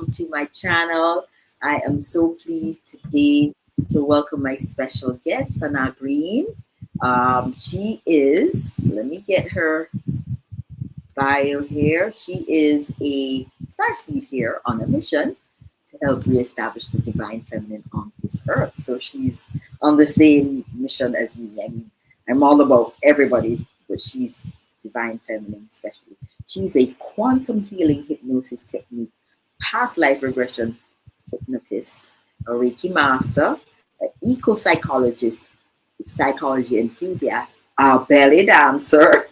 to my channel. I am so pleased today to welcome my special guest, Sanaa Green. She is, let me get her bio here. She is a starseed here on a mission to help reestablish the divine feminine on this earth. So she's on the same mission as me. I mean, I'm all about everybody, but she's divine feminine especially. She's a quantum healing hypnosis technique, past life regression hypnotist, a Reiki Master, an ecopsychologist, psychology enthusiast, a belly dancer,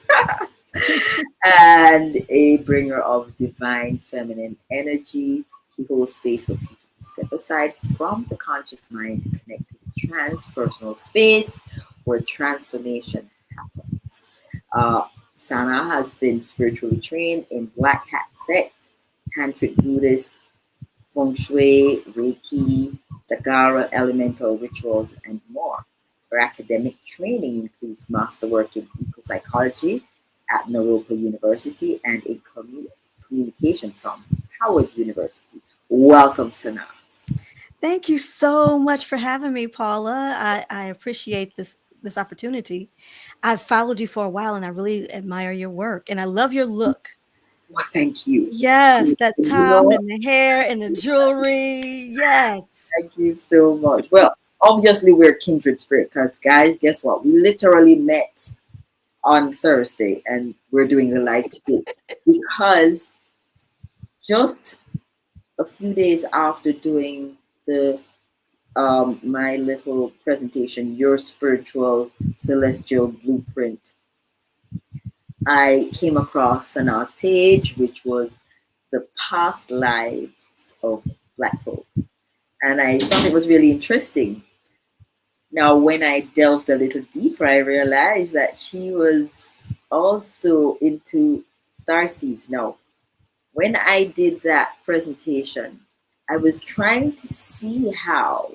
and a bringer of divine feminine energy. She holds space for people to step aside from the conscious mind to connect to the transpersonal space where transformation happens. Sanaa has been spiritually trained in Black Hat sect, Tantric Buddhist, Feng Shui, Reiki, Dagara, elemental rituals, and more. Her academic training includes masterwork in ecopsychology at Naropa University and in communication from Howard University. Welcome, Sanaa. Thank you so much for having me, Paula. I appreciate this opportunity. I've followed you for a while and I really admire your work and I love your look. Well, thank you. Yes, that You top know, and the hair and the jewelry. Yes. thank you so much. Well, obviously, we're kindred spirit because, guys, guess what? We literally met on Thursday and we're doing the live today because just a few days after doing the my little presentation, Your Spiritual Celestial Blueprint, I came across Sanaa's page, which was the past lives of Black folk. And I thought it was really interesting. Now, when I delved a little deeper, I realized that she was also into star seeds. Now, when I did that presentation, I was trying to see how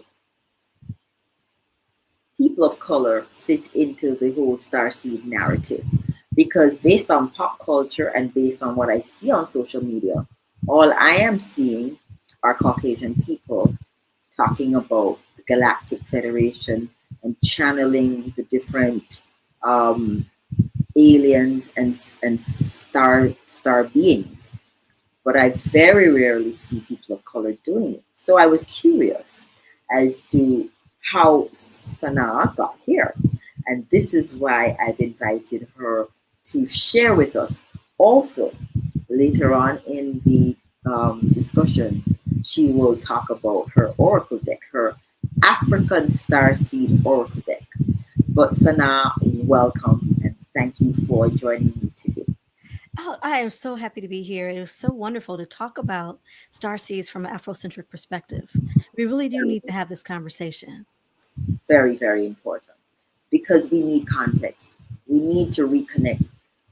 people of color fit into the whole starseed narrative. Because based on pop culture and based on what I see on social media, all I am seeing are Caucasian people talking about the Galactic Federation and channeling the different um, aliens and star beings. But I very rarely see people of color doing it. So I was curious as to how Sanaa got here. And this is why I've invited her to share with us. Also, later on in the discussion, she will talk about her oracle deck, her African Starseed Oracle Deck. But Sanaa, welcome and thank you for joining me today. Oh, I am so happy to be here. It was so wonderful to talk about star seeds from an Afrocentric perspective. We really do need to have this conversation. Very, very important because we need context. We need to reconnect.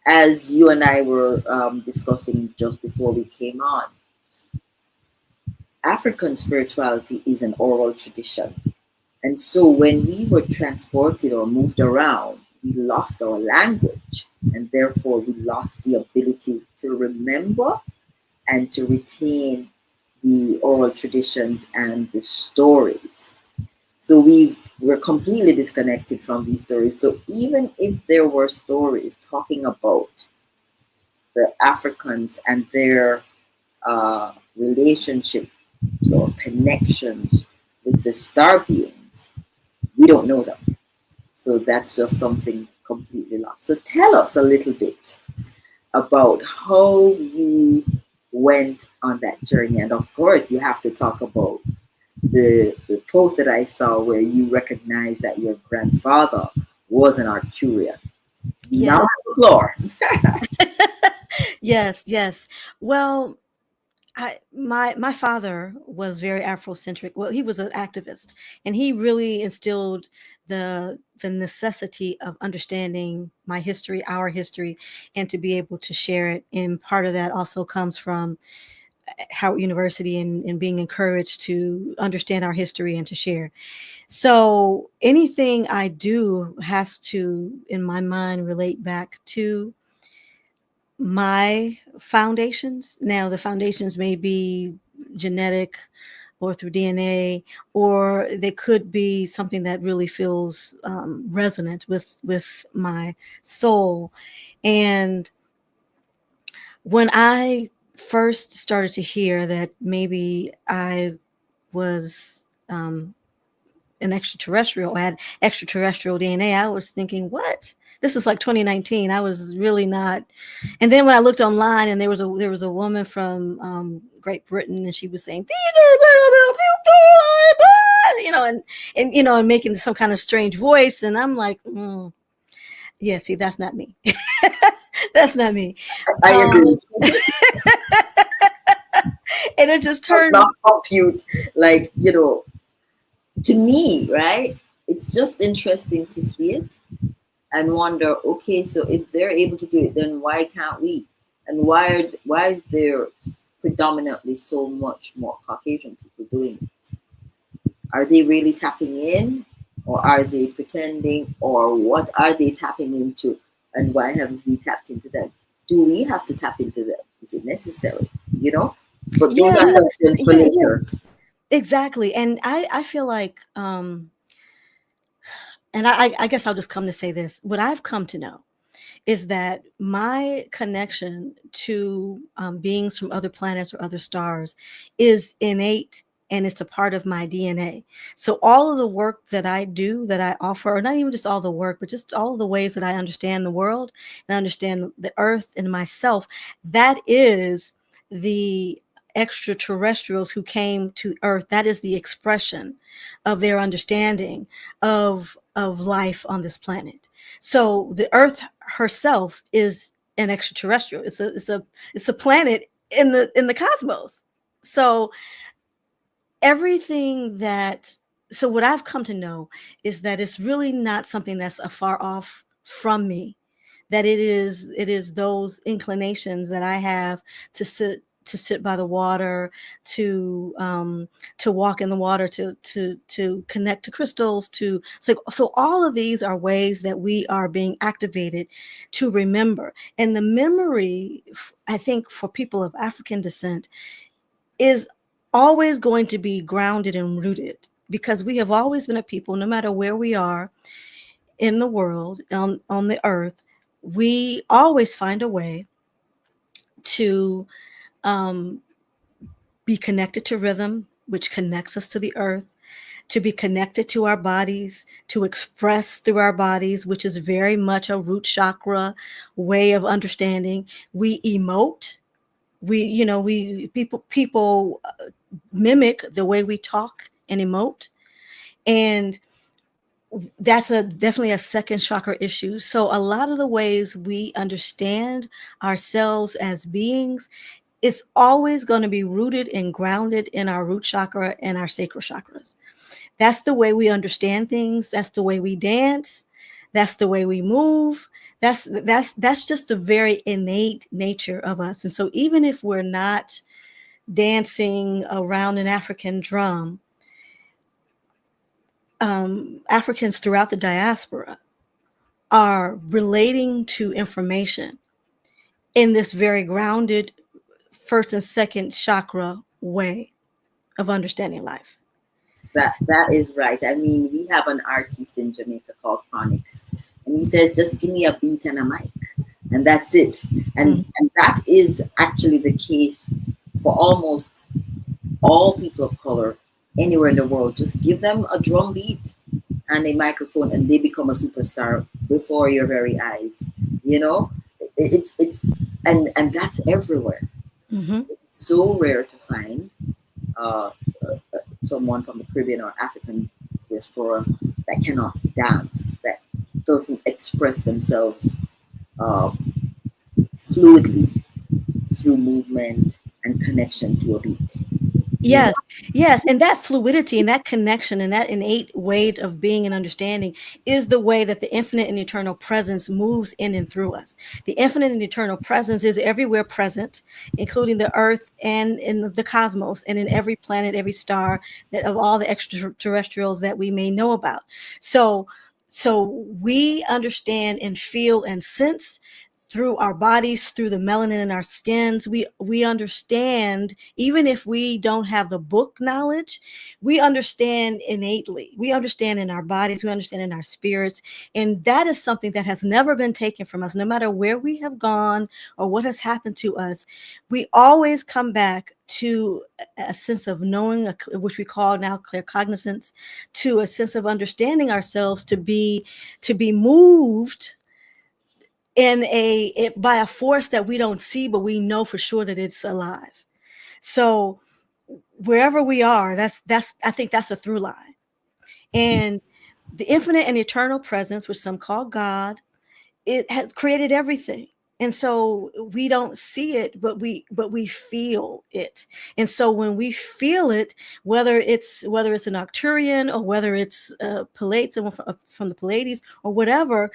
As you and I were discussing just before we came on, African spirituality is an oral tradition. And so when we were transported or moved around, we lost our language and therefore we lost the ability to remember and to retain the oral traditions and the stories. So we were completely disconnected from these stories. So even if there were stories talking about the Africans and their relationships or connections with the star beings, we don't know them. So that's just something completely lost. So tell us a little bit about how you went on that journey. And of course, you have to talk about the post that I saw where you recognized that your grandfather was an Arcturian. Now Yes. on the floor. Yes, yes. Well, my father was very Afrocentric. Well, he was an activist, and he really instilled the necessity of understanding my history, our history, and to be able to share it. And part of that also comes from Howard University and being encouraged to understand our history and to share. So anything I do has to, in my mind, relate back to my foundations. Now, the foundations may be genetic or through DNA, or they could be something that really feels resonant with my soul. And when I first started to hear that maybe I was an extraterrestrial, I had extraterrestrial DNA, I was thinking, what? This is like 2019. I was really not. And then when I looked online, and there was a woman from Great Britain, and she was saying, these are, and making some kind of strange voice, and I'm like, yeah, see, that's not me. That's not me. I agree. And it just Does turned. not compute, like, to me, right? It's just interesting to see it and wonder, okay, so if they're able to do it, then why can't we? And why is there predominantly so much more Caucasian people doing it? Are they really tapping in, or are they pretending, or what are they tapping into? And why haven't we tapped into them? Do we have to tap into them? Is it necessary? But those Yeah, are questions for later. exactly. And I feel like, and I guess I'll just come to say this. What I've come to know is that my connection to beings from other planets or other stars is innate, and it's a part of my DNA. So all of the work that I do, that I offer, or not even just all the work, but just all of the ways that I understand the world and understand the earth and myself, that is the extraterrestrials who came to earth. That is the expression of their understanding of life on this planet. So the earth herself is an extraterrestrial. It's a planet in the cosmos. So everything that so what I've come to know is that it's really not something that's afar off from me. That it is those inclinations that I have to sit by the water, to walk in the water, to connect to crystals, so all of these are ways that we are being activated to remember. And the memory, I think, for people of African descent is always going to be grounded and rooted, because we have always been a people, no matter where we are in the world, on the earth, we always find a way to um, be connected to rhythm, which connects us to the earth, to be connected to our bodies, to express through our bodies, which is very much a root chakra way of understanding. We emote. People mimic the way we talk and emote, and that's definitely a second chakra issue. So a lot of the ways we understand ourselves as beings, it's always going to be rooted and grounded in our root chakra and our sacral chakras. That's the way we understand things. That's the way we dance. That's the way we move. That's just the very innate nature of us. And so even if we're not dancing around an African drum, Africans throughout the diaspora are relating to information in this very grounded first and second chakra way of understanding life. That is right. I mean, we have an artist in Jamaica called Chronix, and he says, "Just give me a beat and a mic, and that's it." And that is actually the case for almost all people of color anywhere in the world. Just give them a drum beat and a microphone, and they become a superstar before your very eyes. You know, it's and that's everywhere. Mm-hmm. It's so rare to find uh, someone from the Caribbean or African diaspora that cannot dance, that doesn't express themselves uh, fluidly through movement and connection to a beat. You know? Yes, yes. And that fluidity and that connection and that innate way of being and understanding is the way that the infinite and eternal presence moves in and through us. The infinite and eternal presence is everywhere present, including the earth and in the cosmos and in every planet, every star, that of all the extraterrestrials that we may know about. So we understand and feel and sense through our bodies, through the melanin in our skins. We understand, even if we don't have the book knowledge, we understand innately. We understand in our bodies, we understand in our spirits. And that is something that has never been taken from us. No matter where we have gone or what has happened to us, we always come back to a sense of knowing, which we call now clear cognizance, to a sense of understanding ourselves, to be moved by a force that we don't see, but we know for sure that it's alive. So wherever we are, that's I think that's a through line. And the infinite and eternal presence, which some call God, it has created everything. And so we don't see it, but we feel it. And so when we feel it, whether it's an Arcturian, or whether it's Pallades from the Pallades, or whatever,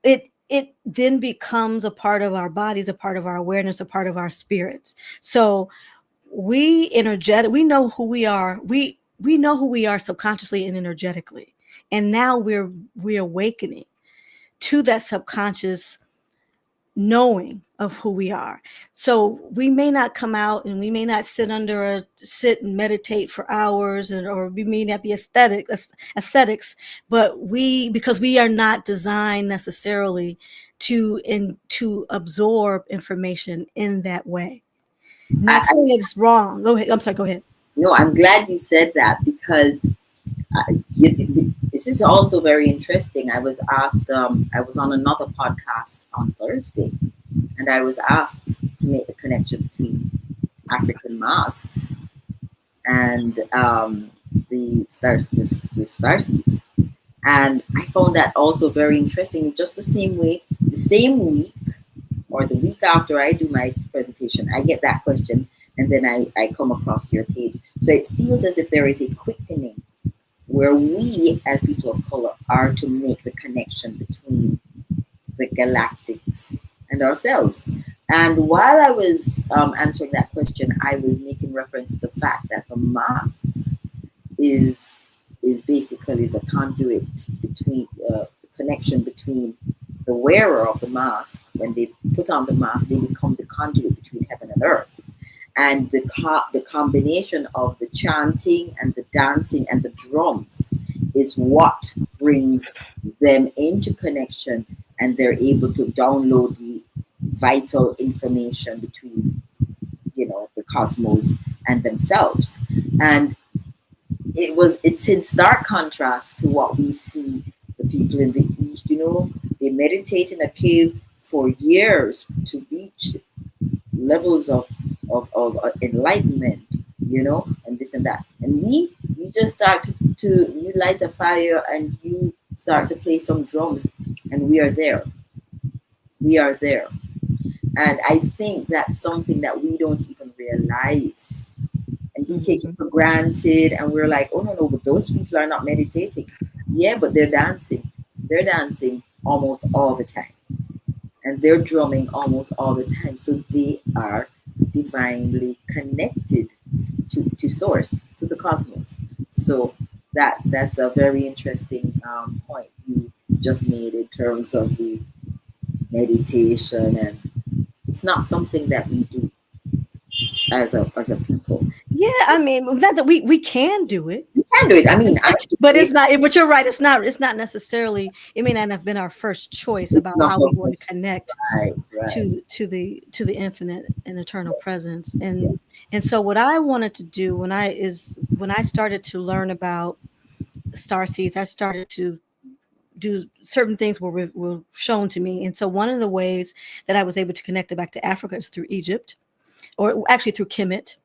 it then becomes a part of our bodies, a part of our awareness, a part of our spirits. So we know who we are. We know who we are subconsciously and energetically. And now we're awakening to that subconscious knowing of who we are. So we may not come out, and we may not sit and meditate for hours, or we may not be aesthetics, but because we are not designed necessarily to absorb information in that way. Not saying it's wrong. Go ahead. I'm sorry. Go ahead. No, I'm glad you said that, because this is also very interesting. I was asked, I was on another podcast on Thursday, and I was asked to make the connection between African masks and the starseeds. And I found that also very interesting. Just the same week, or the week after I do my presentation, I get that question, and then I come across your page. So it feels as if there is a quickening where we, as people of color, are to make the connection between the galactics and ourselves. And while I was answering that question, I was making reference to the fact that the masks is basically the conduit between the connection between the wearer of the mask. When they put on the mask, they become the conduit between heaven and earth. And the combination of the chanting and the dancing and the drums is what brings them into connection, and they're able to download the vital information between, the cosmos and themselves. And it's in stark contrast to what we see the people in the East. They meditate in a cave for years to reach levels of enlightenment, and this and that. And you just start you light a fire and you start to play some drums, and we are there. And I think that's something that we don't even realize, and we take it for granted, and we're like, oh no, but those people are not meditating. Yeah, but they're dancing almost all the time, and they're drumming almost all the time. So they are divinely connected to source, to the cosmos. So that's a very interesting point you just made in terms of the meditation, and it's not something that we do as a people. Yeah, I mean, not that we can do it. We can do it. I mean, but it's not. But you're right. It's not necessarily. It may not have been our first choice about how we want to connect to the infinite and eternal presence. And so what I wanted to do when I started to learn about starseeds, I started to do certain things were shown to me. And so one of the ways that I was able to connect it back to Africa is through Egypt, or actually through Kemet,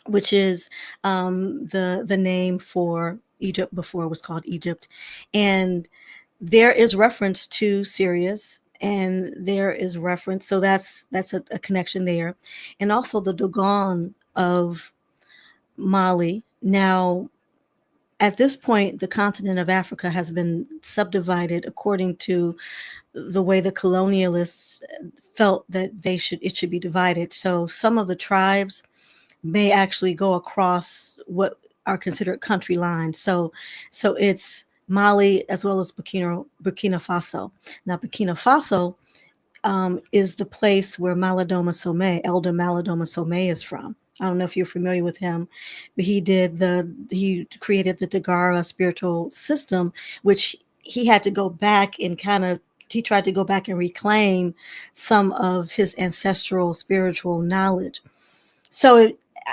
which is the name for Egypt before it was called Egypt. And there is reference to Sirius, and there is reference. So that's a connection there. And also the Dogon of Mali. Now, at this point, the continent of Africa has been subdivided according to the way the colonialists felt that it should be divided. So some of the tribes may actually go across what are considered country lines. So it's Mali as well as Burkina Faso. Now, Burkina Faso is the place where Malidoma Somé, Elder Malidoma Somé, is from. I don't know if you're familiar with him, but he created the Dagara spiritual system, which he had to go back and he tried to go back and reclaim some of his ancestral spiritual knowledge. So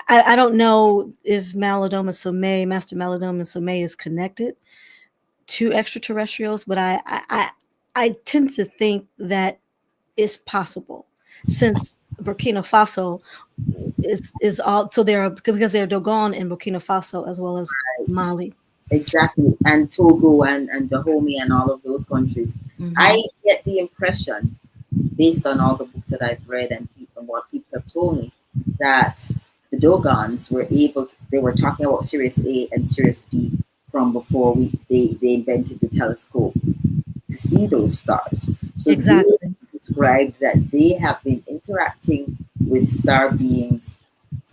I don't know if Master Malidoma Somé is connected to extraterrestrials, but I tend to think that is possible, since Burkina Faso is all, so there are, because they're Dogon in Burkina Faso as well as Right. Mali. Exactly. And Togo and Dahomey and all of those countries. Hmm. I get the impression, based on all the books that I've read and people, what people have told me, that the Dogons were able to, they were talking about Sirius A and Sirius B from before they invented the telescope to see those stars. So they Exactly. described that they have been interacting with star beings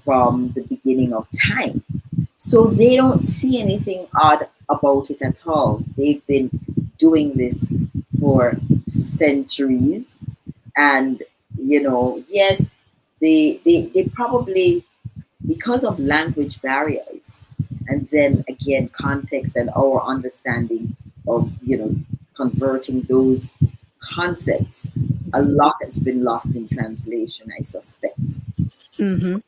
from the beginning of time. So they don't see anything odd about it at all. They've been doing this for centuries. And, yes, they probably, because of language barriers, and then again, context and our understanding of, converting those concepts, a Hmm. lot has been lost in translation, I suspect. Hmm. This Hmm.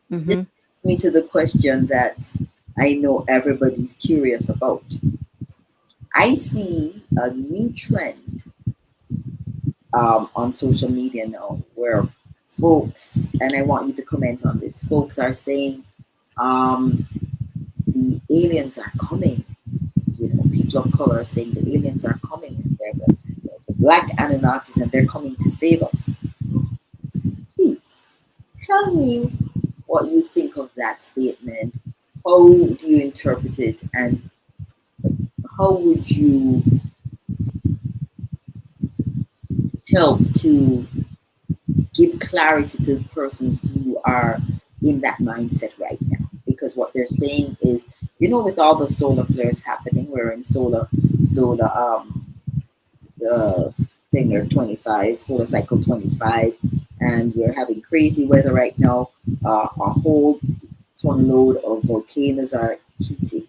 brings me to the question that I know everybody's curious about. I see a new trend on social media now where folks, and I want you to comment on this, folks are saying um, the aliens are coming. People of color are saying the aliens are coming and they're the black Anunnakis and they're coming to save us. Please tell me what you think of that statement. How do you interpret it, and how would you help to give clarity to the persons who are in that mindset right now? Because what they're saying is, with all the solar flares happening, we're in solar the thing or 25, solar cycle 25, and we're having crazy weather right now. A whole ton load of volcanoes are heating,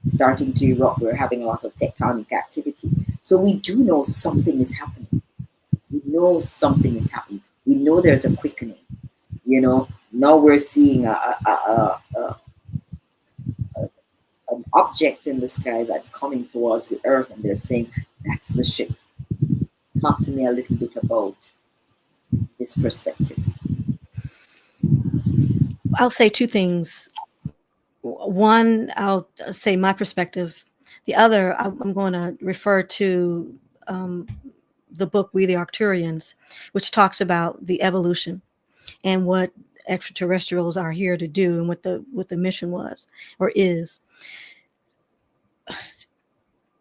starting to erupt. We're having a lot of tectonic activity. So we do know something is happening. We know something is happening. We know there's a quickening. Now we're seeing an object in the sky that's coming towards the earth, and they're saying that's the ship. Talk to me a little bit about this perspective. I'll say two things. One, I'll say my perspective. The other, I'm going to refer to um, the book We the Arcturians, which talks about the evolution and what extraterrestrials are here to do and what the mission was or is.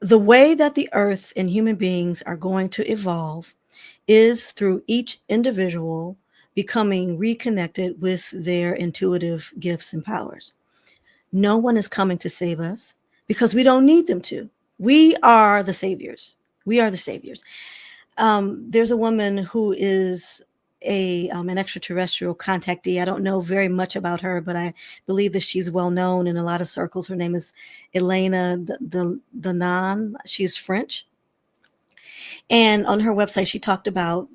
The way that the earth and human beings are going to evolve is through each individual becoming reconnected with their intuitive gifts and powers. No one is coming to save us because we don't need them to. We are the saviors. We are the saviors. There's a woman who is an extraterrestrial contactee. I don't know very much about her, but I believe that she's well known in a lot of circles. Her name is Elena Danan. She's French, and on her website, she talked about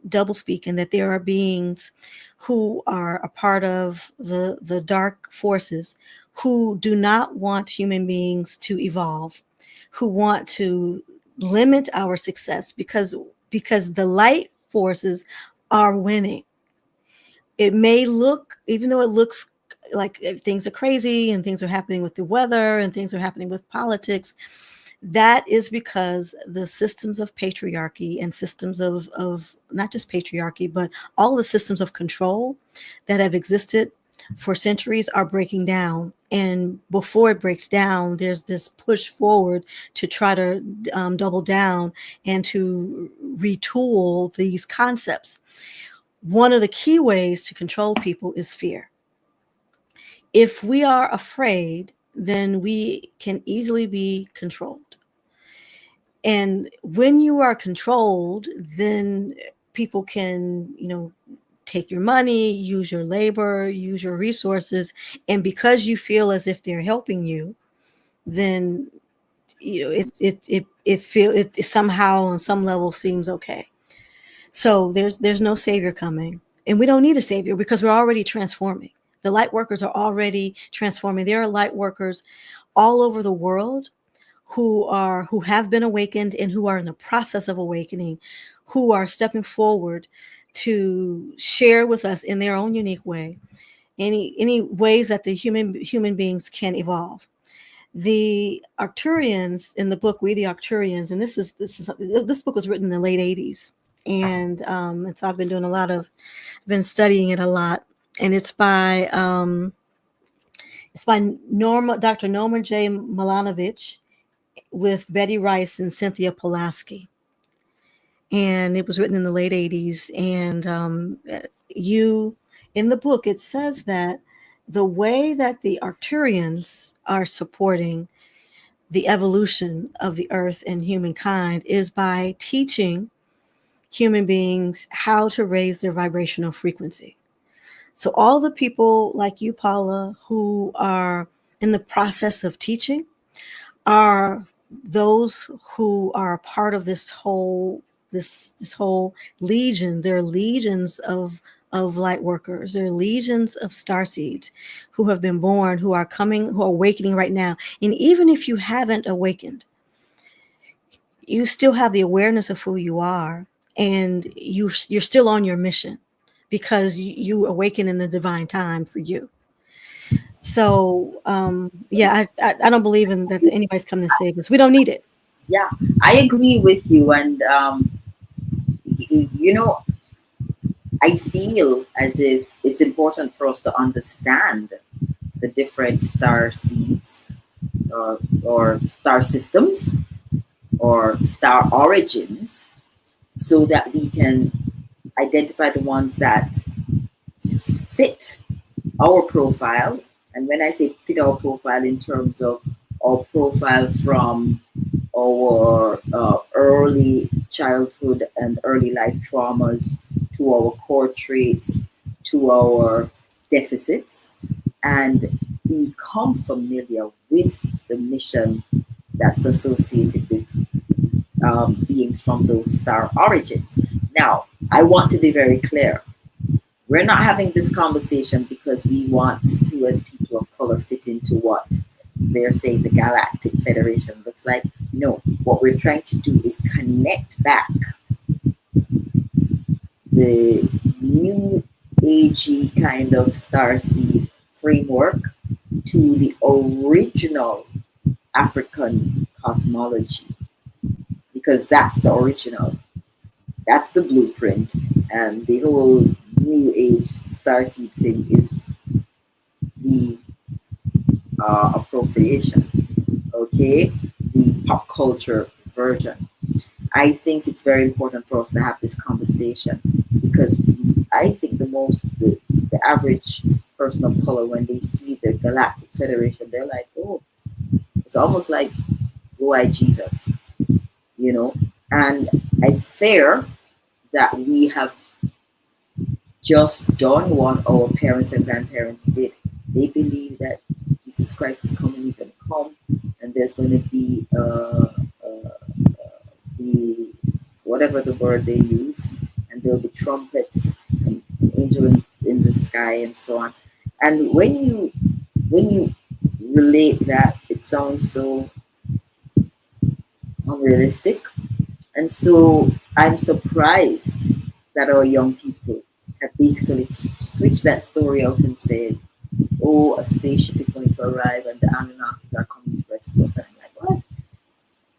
double speak and that there are beings who are a part of the dark forces who do not want human beings to evolve, who want to limit our success because the light forces are winning. It may look, even though it looks like things are crazy and things are happening with the weather and things are happening with politics, that is because the systems of patriarchy and systems of not just patriarchy, but all the systems of control that have existed for centuries are breaking down. And before it breaks down, there's this push forward to try to double down and to retool these concepts. One of the key ways to control people is fear. If we are afraid, then we can easily be controlled. And when you are controlled, then people can, take your money, use your labor, use your resources. And because you feel as if they're helping you, then, it somehow on some level seems okay. So there's no savior coming, and we don't need a savior because we're already transforming. The light workers are already transforming. There are light workers all over the world who have been awakened and who are in the process of awakening, who are stepping forward to share with us in their own unique way any ways that the human beings can evolve. The Arcturians in the book We the Arcturians, and this book was written in the late 80s, and so I've been been studying it a lot, and it's by Dr. Norma J. Milanovich with Betty Rice and Cynthia Pulaski. And it was written in the late 80s. And in the book, it says that the way that the Arcturians are supporting the evolution of the earth and humankind is by teaching human beings how to raise their vibrational frequency. So all the people like you, Paula, who are in the process of teaching are those who are a part of this whole legion. There are legions of light workers. There are legions of starseeds who have been born, who are coming, who are awakening right now. And even if you haven't awakened, you still have the awareness of who you are, and you're still on your mission because you awaken in the divine time for you. So yeah, I don't believe in that anybody's coming to save us. We don't need it. Yeah, I agree with you. And, you know, I feel as if it's important for us to understand the different star seeds, or star systems, or star origins, so that we can identify the ones that fit our profile. And when I say fit our profile, in terms of our profile from our early childhood and early life traumas, to our core traits, to our deficits, and become familiar with the mission that's associated with beings from those star origins. Now, I want to be very clear. We're not having this conversation because we want to, as people of color, fit into what they're saying the Galactic Federation looks like. No, what we're trying to do is connect back the new agey kind of starseed framework to the original African cosmology, because that's the original, that's the blueprint, and the whole new age starseed thing is the appropriation, okay, the pop culture version. I think it's very important for us to have this conversation, because I think the average person of color, when they see the Galactic Federation, they're like, oh, it's almost like go I Jesus, you know. And I fear that we have just done what our parents and grandparents did. They believe that Jesus Christ is coming, he's going to come, and there's going to be the whatever the word they use, and there'll be trumpets and an angel in the sky and so on. And when you relate that, it sounds so unrealistic. And so I'm surprised that our young people have basically switched that story out and said, oh, a spaceship is going to arrive and the Anunnakis are coming to rescue us. And I'm like, what?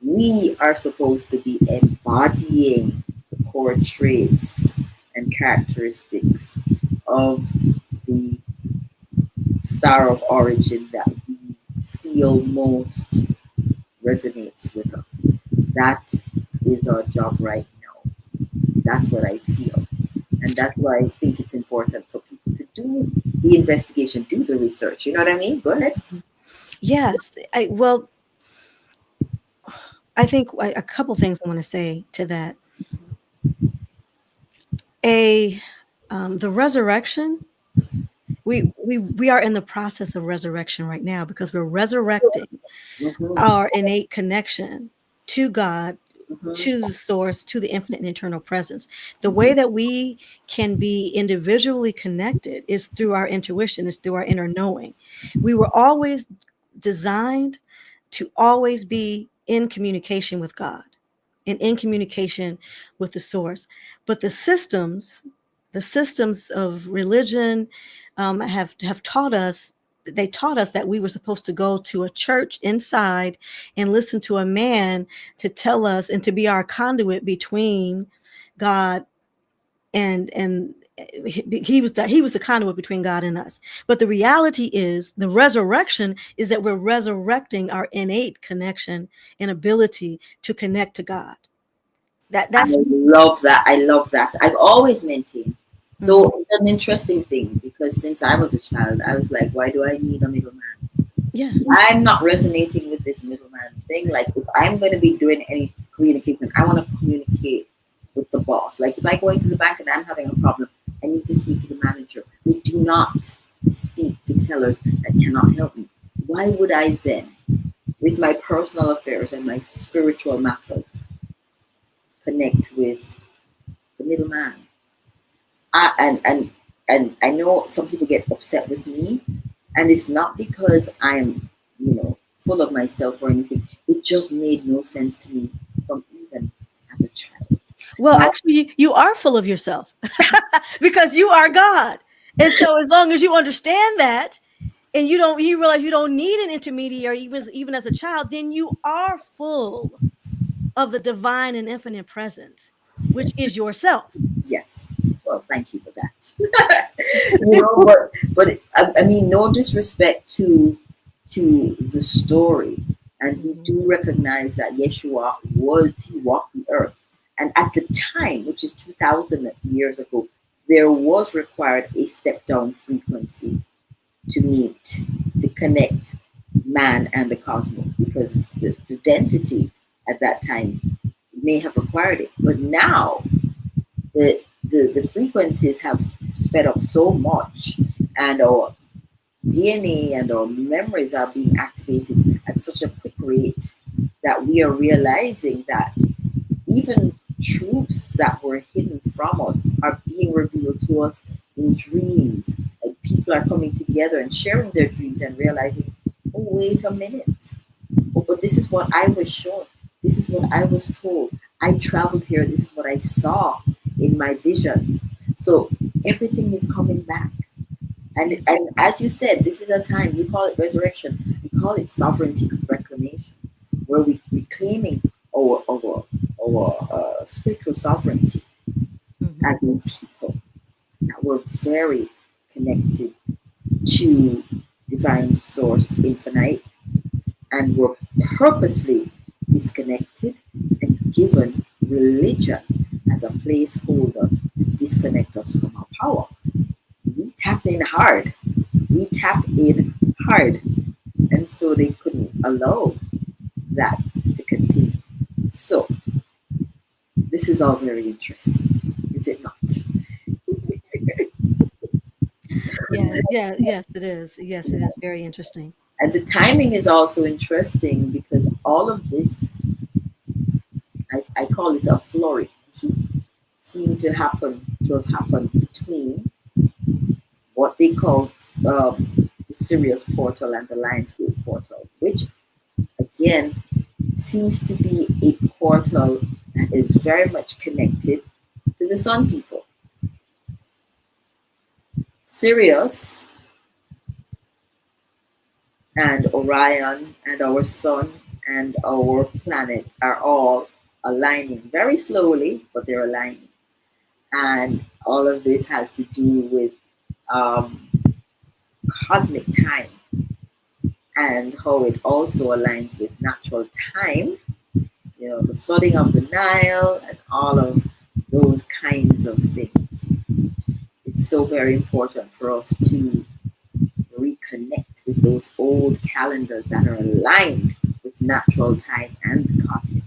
We are supposed to be embodying the core traits and characteristics of the star of origin that we feel most resonates with us. That is our job right now. That's what I feel. And that's why I think it's important for people to do the investigation, do the research. You know what I mean? Go ahead. Yes. Well, I think a couple things I want to say to that. The resurrection, we are in the process of resurrection right now, because we're resurrecting Mm-hmm. our innate connection to God, Mm-hmm. to the source, to the infinite and eternal presence. The way that we can be individually connected is through our intuition, is through our inner knowing. We were always designed to always be in communication with God and in communication with the source. But the systems of religion have taught us. They taught us that we were supposed to go to a church inside and listen to a man to tell us and to be our conduit between God and he was the conduit between God and us. But the reality is, the resurrection is that we're resurrecting our innate connection and ability to connect to God. I That's love that. I love that. I've always maintained. mhm. So it's an interesting thing because since I was a child, I was like, why do I need a middleman? Yeah. I'm not resonating with this middleman thing. Like, if I'm going to be doing any communication, I want to communicate with the boss. Like, if I go into the bank and I'm having a problem, I need to speak to the manager. We do not speak to tellers that cannot help me. Why would I then, with my personal affairs and my spiritual matters, connect with the middleman? I, and I know some people get upset with me, and it's not because I'm, full of myself or anything. It just made no sense to me from even as a child. Well, Now, actually, you are full of yourself because you are God. And so, as long as you understand that, and you realize you don't need an intermediary, even as a child, then you are full of the divine and infinite presence, which is yourself. yes, well, thank you for that. I mean, no disrespect to the story, and we Mhm. do recognize that Yeshua he walked the earth, and at the time, which is 2,000 years ago, there was required a step down frequency to meet, to connect man and the cosmos, because the density at that time may have required it. But now the frequencies have sped up so much, and our DNA and our memories are being activated at such a quick rate that we are realizing that even truths that were hidden from us are being revealed to us in dreams. Like, people are coming together and sharing their dreams and realizing, oh, wait a minute. Oh, but this is what I was shown. This is what I was told. I traveled here. This is what I saw in my visions. So everything is coming back. And as you said, this is a time, you call it resurrection, we call it sovereignty reclamation, where we reclaiming our spiritual sovereignty Mhm. as a people. That we're very connected to divine source infinite, and we're purposely disconnected and given religion as a placeholder to disconnect us from our power. We tap in hard. We tap in hard. And so they couldn't allow that to continue. So this is all very interesting, is it not? Yes, it is. Yes, it is very interesting. And the timing is also interesting because all of this, I call it a flurry, seemed to have happened between what they call the Sirius portal and the Lionsgate portal, which again seems to be a portal that is very much connected to the Sun people. Sirius and Orion and our Sun and our planet are all aligning very slowly, but they're aligning. And all of this has to do with um, cosmic time and how it also aligns with natural time, the flooding of the Nile and all of those kinds of things. It's so very important for us to reconnect with those old calendars that are aligned with natural time and cosmic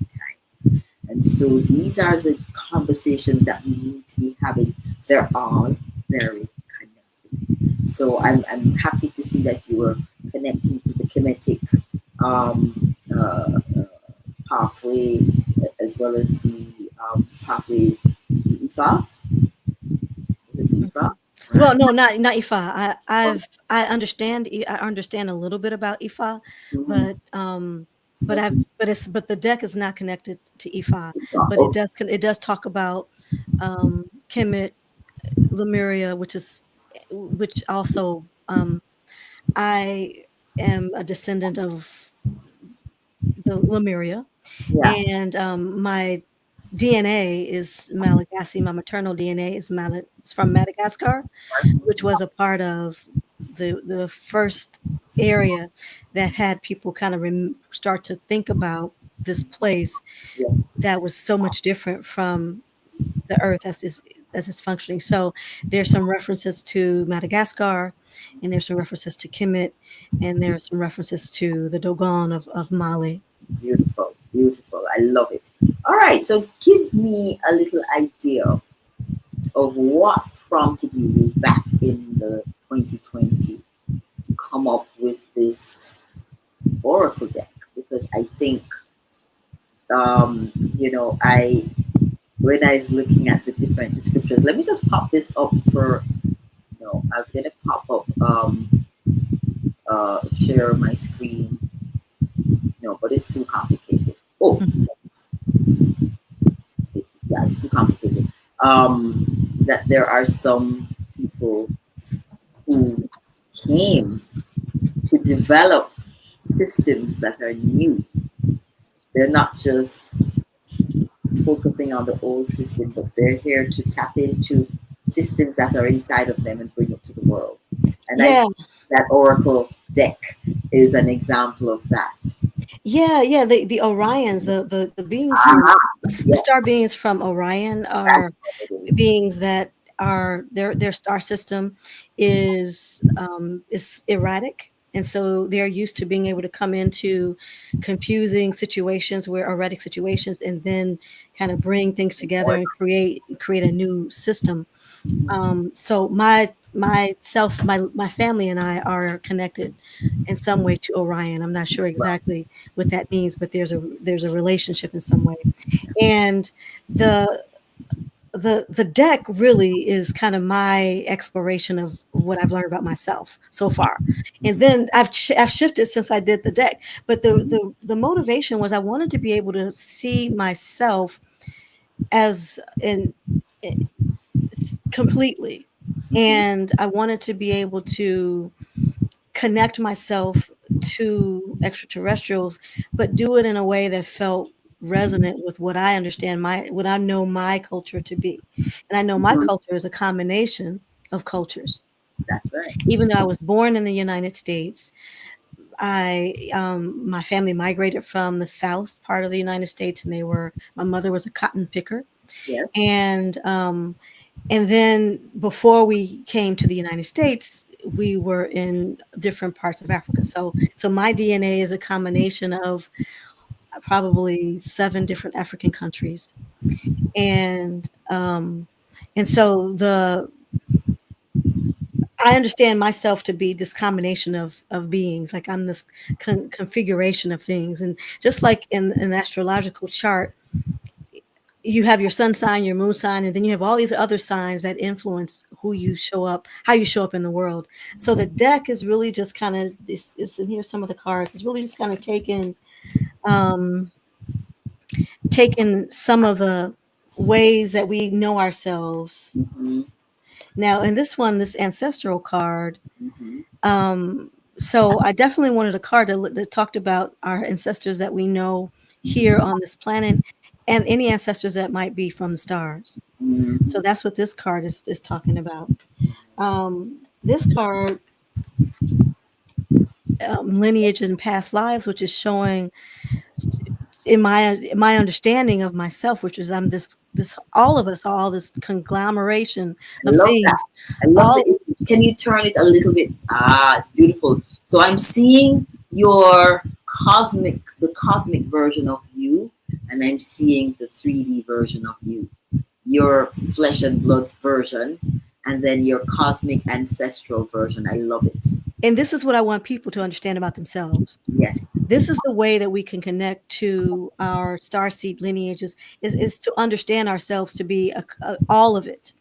And so these are the conversations that we need to be having. They're all very connected. So I'm happy to see that you were connecting to the kinetic pathway, as well as the pathways, the IFA. Is it IFA? Well, no, not Ifa. I understand a little bit about Ifa, Mm-hmm. but but the deck is not connected to Ifa, but Oh, it does talk about Kemet, Lemuria, which also I am a descendant of the Lemuria, yeah. and my DNA is Malagasy. My maternal DNA is from Madagascar, which was a part of the first area that had people kind of start to think about this place Yeah. that was so much different from the earth as it's functioning. So there's some references to Madagascar, and there's some references to Kemet, and there's some references to the Dogon of Mali. Beautiful, beautiful. I love it. All right, so give me a little idea of what prompted you back in the 2020 to come up with this Oracle deck, because I think, I when I was looking at the different descriptions, let me just pop this up for, no, I was gonna pop up, share my screen, no, but it's too complicated. Oh, Mhm. yeah, it's too complicated. That there are some people who came to develop systems that are new. They're not just focusing on the old system, but they're here to tap into systems that are inside of them and bring it to the world. And I Yeah, think that Oracle deck is an example of that. yeah. The Orions, the beings from Ah, the yeah, star beings from Orion that's are what it is. beings that are their star system is erratic, and so they're used to being able to come into confusing situations, where erratic situations, and then kind of bring things together and create a new system. So my family and I are connected in some way to Orion. I'm not sure exactly what that means, but there's a relationship in some way. And the the deck really is kind of my exploration of what I've learned about myself so far. And then I've shifted since I did the deck, but the motivation was I wanted to be able to see myself as in completely, and I wanted to be able to connect myself to extraterrestrials, but do it in a way that felt resonant with what I know my culture to be. And I know my Mhm. culture is a combination of cultures. That's right. Even though I was born in the United States, my family migrated from the south part of the United States, and my mother was a cotton picker, Yes. and then before we came to the United States, we were in different parts of Africa. So my DNA is a combination of probably 7 different African countries. And so the I understand myself to be this combination of beings. Like I'm this configuration of things. And just like in an astrological chart, you have your sun sign, your moon sign, and then you have all these other signs that influence how you show up in the world. So the deck is really just kind of and here's some of the cards. It's really just kind of um, taking some of the ways that we know ourselves. Mm-hmm. Now, in this one, this ancestral card, Mm-hmm. so I definitely wanted a card that talked about our ancestors that we know here on this planet, and any ancestors that might be from the stars. So Mm-hmm. that's what this card is talking about. This card, lineage and past lives, which is showing in my understanding of myself, which is I'm this all of us are all this conglomeration I of love that. things. I love the All image. Can you turn it a little bit? Ah, it's beautiful. So I'm seeing the cosmic version of you, and I'm seeing the 3D version of you, your flesh and blood version, and then your cosmic ancestral version. I love it. And this is what I want people to understand about themselves. Yes. This is the way that we can connect to our starseed lineages, is to understand ourselves to be all of it.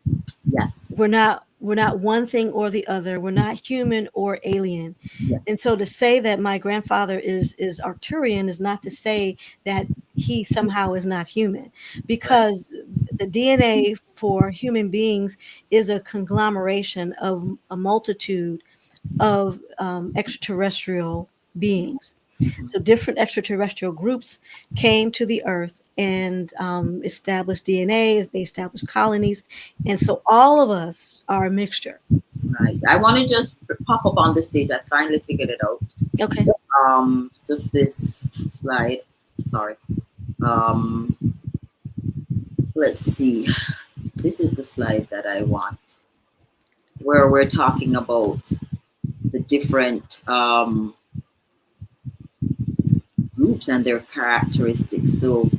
Yes. We're not one thing or the other. We're not human or alien. Yes. And so to say that my grandfather is Arcturian is not to say that he somehow is not human, because the DNA for human beings is a conglomeration of a multitude of extraterrestrial beings. So different extraterrestrial groups came to the earth and established DNA, they established colonies. And so all of us are a mixture. Right. I want to just pop up on the stage. I finally figured it out. Okay. Just this slide. Sorry. Um, let's see. This is the slide that I want, where we're talking about the different groups and their characteristics. So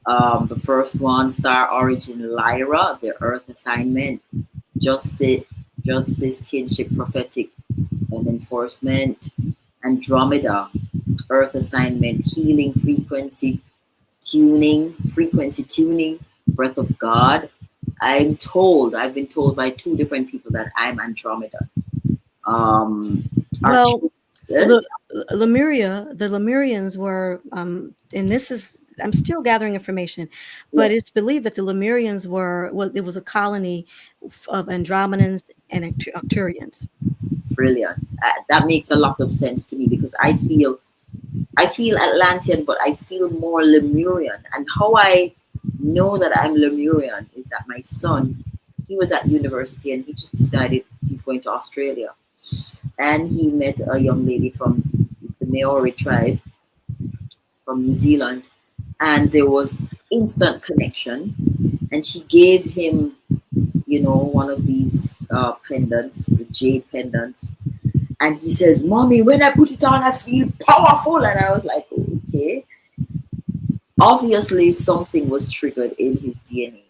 the first one, star origin Lyra, the earth assignment, justice, kinship, prophetic, and enforcement. Andromeda, earth assignment, healing, frequency tuning, breath of God. I've been told by two different people that I'm Andromeda. Well, Lemuria, the Lemurians were, and this is, I'm still gathering information, but it's believed that the Lemurians it was a colony of Andromedans and Arcturians. Brilliant. That makes a lot of sense to me, because I feel Atlantean, but I feel more Lemurian. And how I know that I'm Lemurian is that my son, he was at university and he just decided he's going to Australia. And he met a young lady from the Maori tribe from New Zealand, and there was instant connection. And she gave him, one of these pendants, the jade pendants. And he says, "Mommy, when I put it on, I feel powerful." And I was like, okay. Obviously, something was triggered in his DNA.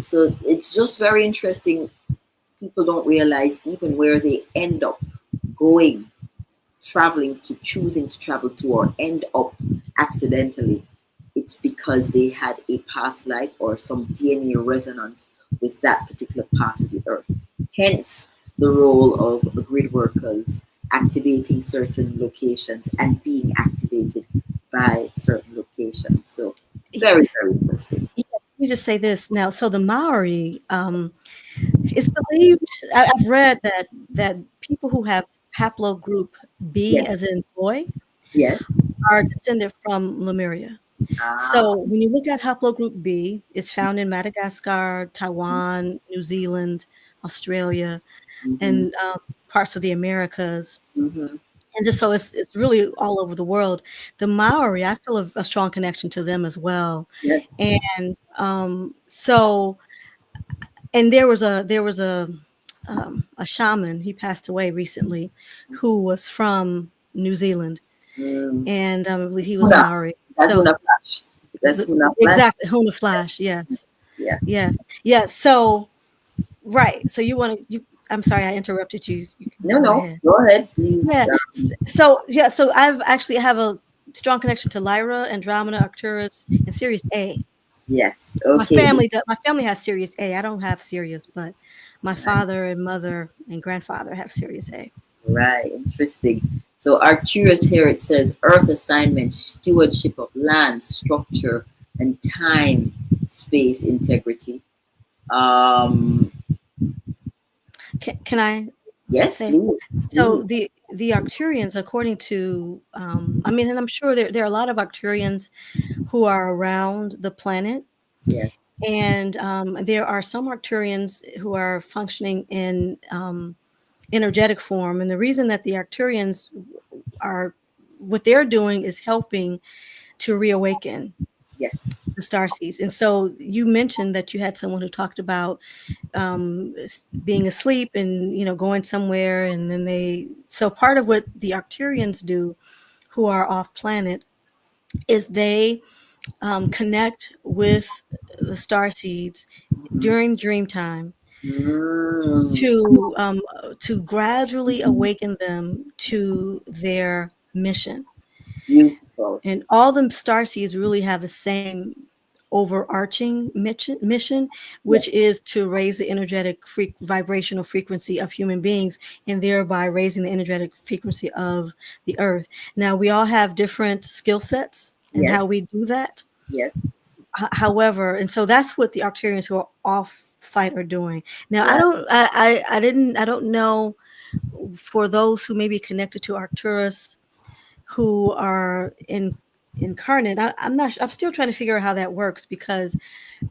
So it's just very interesting. People don't realize even where they end up going, choosing to travel to, or end up accidentally. It's because they had a past life or some DNA resonance with that particular part of the earth. Hence, the role of grid workers activating certain locations and being activated by certain locations. So very, very interesting. Yeah, let me just say this now. So the Maori, it's believed, I've read that people who have haplogroup B, Yes. as in boy, Yes. are descended from Lemuria. So when you look at haplogroup B, it's found in Madagascar, Taiwan, New Zealand, Australia, and parts of the Americas. And just so it's really all over the world. The Maori, I feel a strong connection to them as well. Yes. And so, and there was a shaman, he passed away recently, who was from New Zealand, and I believe he was Maori. That's So Huna Flash. That's Huna Flash. exactly, Huna Flash. Yes. Yeah. Yes. So right. So I'm sorry, I interrupted you. You can go ahead. Go ahead, please. Yeah. So I've actually have a strong connection to Lyra, Andromeda, Arcturus, and Sirius A. Yes. Okay. My family has Sirius A. I don't have Sirius, but my father and mother and grandfather have Sirius A. Right. Interesting. So Arcturus here, it says Earth assignment, stewardship of land, structure, and time, space, integrity. Can I? Yes. Say? Please. So the Arcturians, according to, and I'm sure there are a lot of Arcturians who are around the planet. Yes. And there are some Arcturians who are functioning in energetic form. And the reason that the Arcturians what they're doing is helping to reawaken Yes. the starseeds. And so you mentioned that you had someone who talked about being asleep and going somewhere, and then so part of what the Arcturians do, who are off planet, is they connect with the star seeds Mhm. during dream time Mm. to gradually awaken them to their mission. Beautiful. And all the star seeds really have the same overarching mission, Yes. which is to raise the energetic vibrational frequency of human beings, and thereby raising the energetic frequency of the earth. Now, we all have different skill sets and Yes. how we do that. Yes. However, and so that's what the Arcturians who are off site are doing. Now, Right. I don't know for those who may be connected to Arcturus who are incarnate. I'm still trying to figure out how that works, because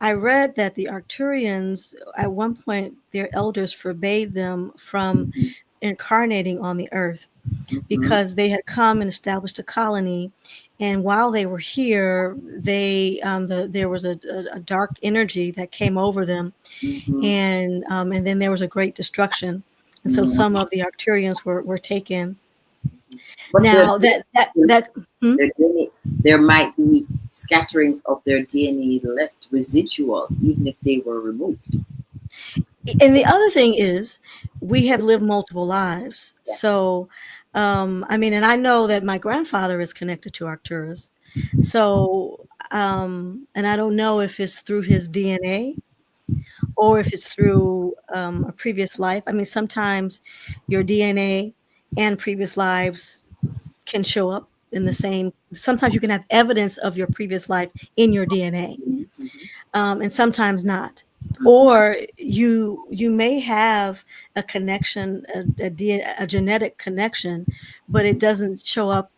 I read that the Arcturians at one point their elders forbade them from Mhm. incarnating on the earth Mhm. because they had come and established a colony, and while they were here there was a dark energy that came over them, Mhm. and then there was a great destruction, and so Mhm. some of the Arcturians were taken. But Now that hmm? their DNA, there might be scatterings of their DNA left, residual, even if they were removed. And the other thing is, we have lived multiple lives. Yeah. So, I mean, and I know that my grandfather is connected to Arcturus. So, and I don't know if it's through his DNA or if it's through a previous life. I mean, sometimes your DNA and previous lives can show up in the same. Sometimes you can have evidence of your previous life in your DNA, Mhm. Mhm. and sometimes not. Mhm. Or you may have a connection, a genetic connection, but it doesn't show up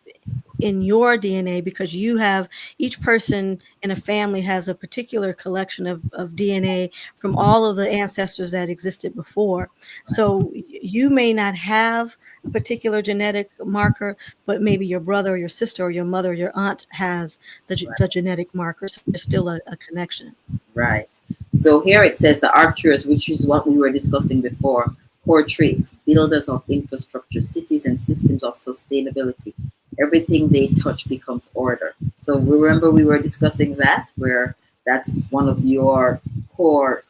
in your DNA because you have, each person in a family has a particular collection of DNA from all of the ancestors that existed before. So you may not have a particular genetic marker, but maybe your brother or your sister or your mother or your aunt has Right. the genetic marker. So there's still a connection. Right. So here it says the archers, which is what we were discussing before, core traits, builders of infrastructure, cities and systems of sustainability. Everything they touch becomes order. So remember we were discussing that, where that's one of your core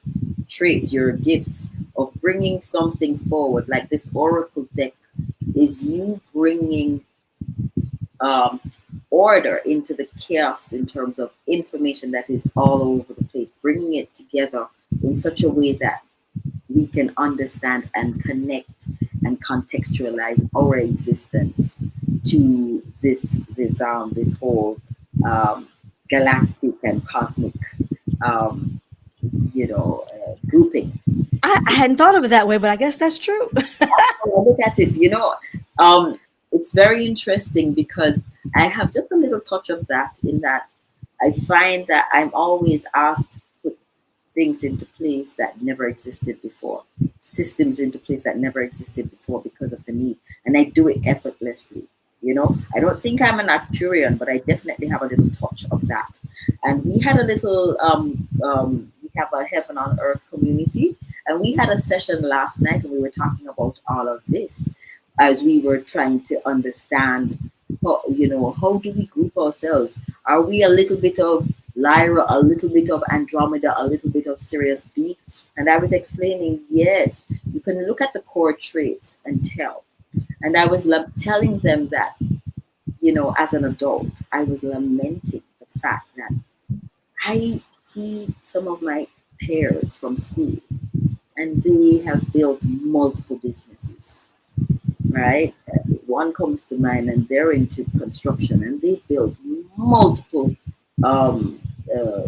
traits, your gifts of bringing something forward. Like this oracle deck is you bringing um, order into the chaos in terms of information that is all over the place, bringing it together in such a way that we can understand and connect and contextualize our existence to this whole um, galactic and cosmic um, grouping. I hadn't thought of it that way, but I guess that's true. I look at it, um, it's very interesting because I have just a little touch of that in that I find that I'm always asked to put things into place that never existed before, systems into place that never existed before because of the need. And I do it effortlessly. I don't think I'm an Arcturian, but I definitely have a little touch of that. And we had a little, we have a heaven on earth community, and we had a session last night, and we were talking about all of this as we were trying to understand, how do we group ourselves? Are we a little bit of Lyra, a little bit of Andromeda, a little bit of Sirius B? And I was explaining, yes, you can look at the core traits and tell. And I was telling them that, as an adult, I was lamenting the fact that I see some of my peers from school and they have built multiple businesses, right? One comes to mind, and they're into construction, and they built multiple, um, uh,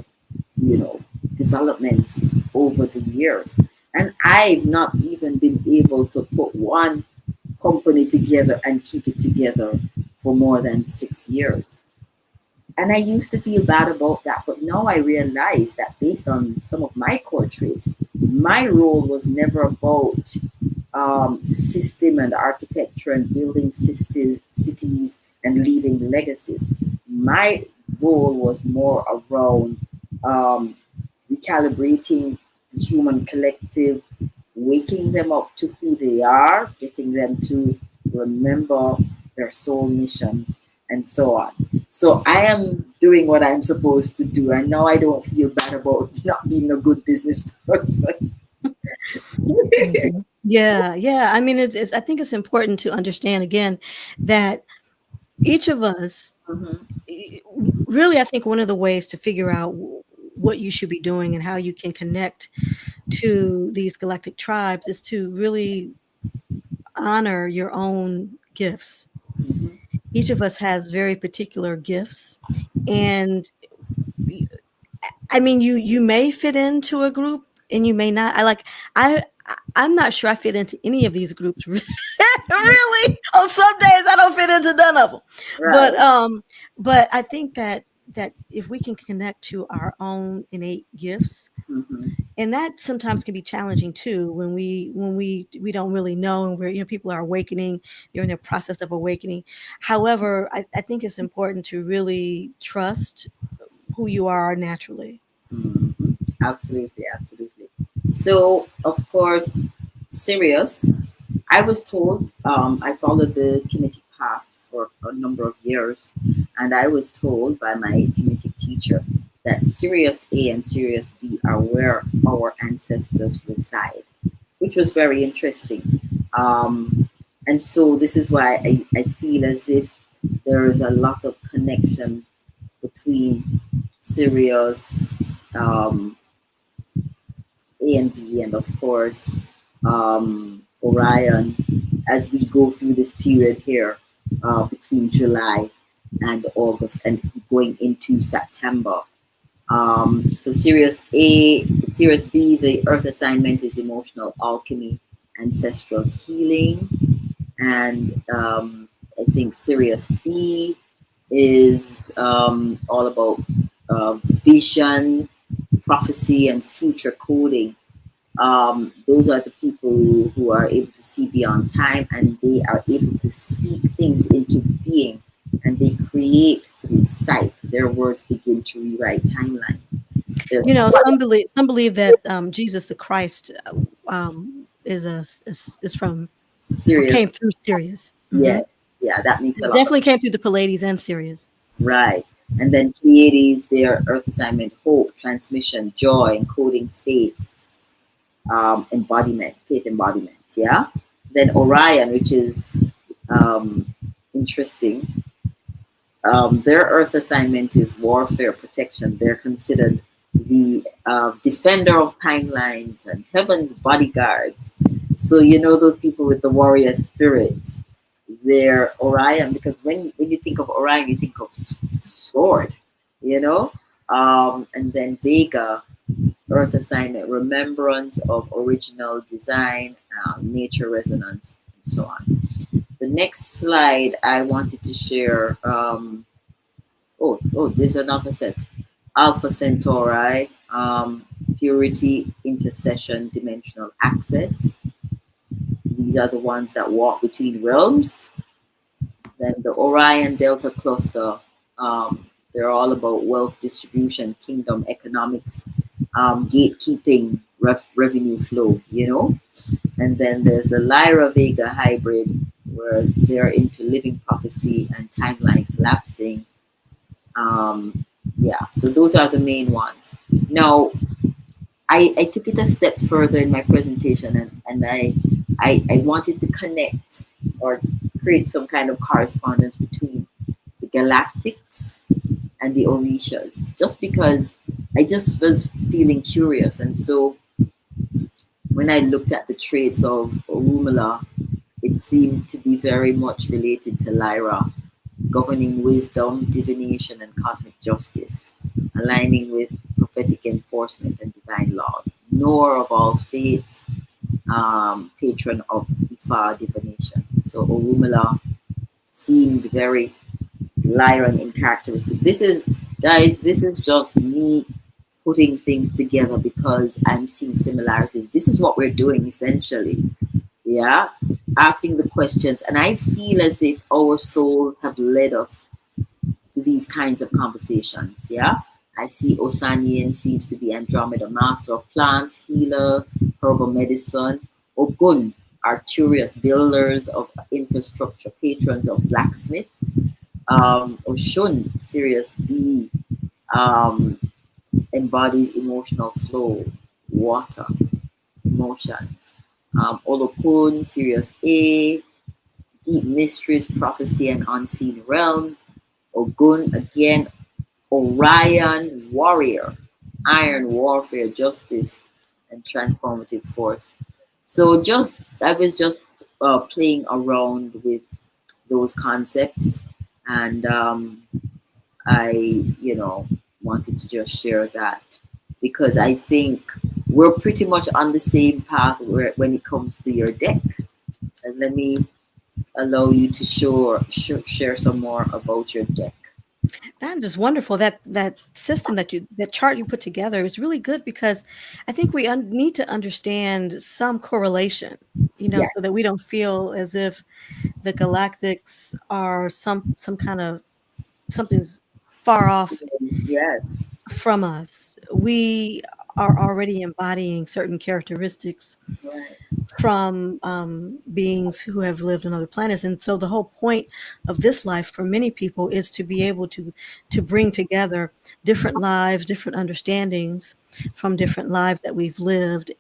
you know, developments over the years. And I've not even been able to put one company together and keep it together for more than 6 years. And I used to feel bad about that, but now I realize that based on some of my core traits, my role was never about system and architecture and building cities and leaving legacies. My role was more around um, recalibrating the human collective, waking them up to who they are, getting them to remember their soul missions, and so on. So I am doing what I'm supposed to do. And now I don't feel bad about not being a good business person. Mhm. Yeah, yeah. I mean, it's. I think it's important to understand again that each of us, Mhm. really, I think one of the ways to figure out what you should be doing and how you can connect to these galactic tribes is to really honor your own gifts. Mhm. Each of us has very particular gifts, and I mean, you may fit into a group and you may not. I'm not sure I fit into any of these groups. Really, on some days I don't fit into none of them. Right. But I think that if we can connect to our own innate gifts, Mhm. and that sometimes can be challenging too when we don't really know, and we're, people are awakening, they're in their process of awakening. However, I think it's important to really trust who you are naturally. Mhm. Absolutely, absolutely. So, of course, Sirius, I was told, I followed the kinetic path for a number of years, and I was told by my kinetic teacher that Sirius A and Sirius B are where our ancestors reside, which was very interesting. And so this is why I feel as if there is a lot of connection between Sirius, A and B, and of course Orion, as we go through this period here between July and August and going into September. So Sirius A, Sirius B, the Earth assignment is emotional alchemy, ancestral healing, and I think Sirius B is all about vision, prophecy, and future coding. Those are the people who are able to see beyond time, and they are able to speak things into being, and they create through sight. Their words begin to rewrite timelines. They're Some believe that Jesus the Christ is from or serious. came through Sirius. Yeah, yeah, that makes a lot of Definitely came through the Pleiades and Sirius. right. And then Pleiades, their Earth assignment, hope, transmission, joy, encoding faith, embodiment, faith embodiment. Yeah. Then Orion, which is interesting. Their Earth assignment is warfare, protection. They're considered the defender of timelines and heaven's bodyguards. So you know those people with the warrior spirit. They're Orion because when you think of Orion, you think of sword. You know, and then Vega, Earth assignment, remembrance of original design, nature resonance, and so on. The next slide I wanted to share. There's another set. Alpha Centauri, purity, intercession, dimensional access. These are the ones that walk between realms. Then the Orion Delta Cluster, they're all about wealth distribution, kingdom economics, gatekeeping, revenue flow, you know. And then there's the Lyra Vega hybrid, where they're into living prophecy and timeline collapsing. Um, yeah, so those are the main ones. Now, I took it a step further in my presentation, and I wanted to connect or create some kind of correspondence between the Galactics and the Orishas, just because I just was feeling curious. And so when I looked at the traits of Orumila, it seemed to be very much related to Lyra, governing wisdom, divination, and cosmic justice, aligning with prophetic enforcement and divine laws. Nor of all faiths, patron of Ifa divination. So Orumila seemed very Lyran in characteristic. This is just me putting things together because I'm seeing similarities. This is what we're doing essentially. Yeah. Asking the questions. And I feel as if our souls have led us to these kinds of conversations. Yeah. I see Osanian seems to be Andromeda, master of plants, healer, herbal medicine. Ogun, Arcturus, builders of infrastructure, patrons of blacksmith. Oshun, Sirius B, um, embodies emotional flow, water, emotions. Olokun, Sirius A, deep mysteries, prophecy, and unseen realms. Ogun, again, Orion, warrior, iron warfare, justice, and transformative force. So I was just playing around with those concepts, and I, wanted to just share that because I think we're pretty much on the same path when it comes to your deck. And let me allow you to share some more about your deck. That is wonderful. That system that chart you put together is really good because I think we need to understand some correlation, Yes, so that we don't feel as if the galactics are some kind of something's far off yes, from us. We are already embodying certain characteristics right. from beings who have lived on other planets, and so the whole point of this life for many people is to be able to bring together different lives, different understandings from different lives that we've lived,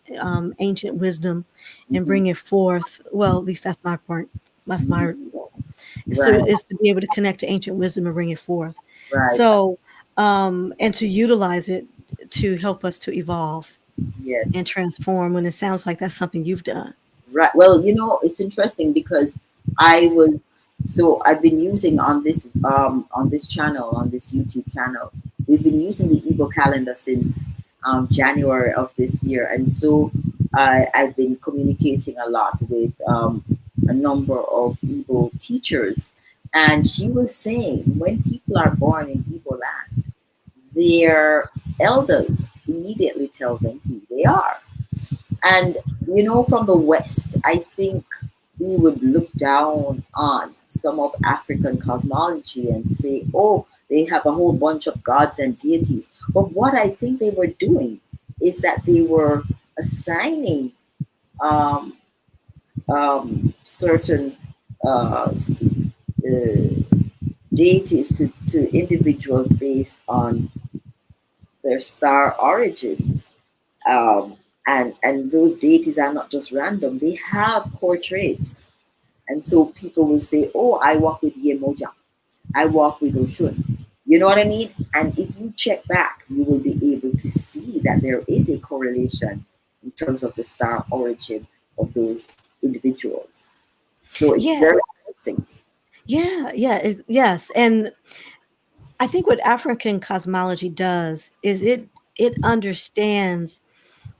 ancient wisdom, and Mhm. bring it forth. Well, at least that's my point. That's my Mhm. role, Right, is to be able to connect to ancient wisdom and bring it forth. right. So, and to utilize it to help us to evolve Yes. and transform when it sounds like that's something you've done. Right. Well, it's interesting because I was I've been using on this channel, on this YouTube channel. We've been using the Igbo calendar since January of this year, and so I've been communicating a lot with a number of Igbo teachers, and she was saying when people are born in Igbo land, their elders immediately tell them who they are. And from the West, I think we would look down on some of African cosmology and say, oh, they have a whole bunch of gods and deities. But what I think they were doing is that they were assigning um, certain deities to individuals based on their star origins. Um, and those deities are not just random; they have core traits. And so people will say, "Oh, I walk with Yemoja. I walk with Oshun." You know what I mean? And if you check back, you will be able to see that there is a correlation in terms of the star origin of those individuals. So it's Yeah, very interesting. yes. And I think what African cosmology does is it understands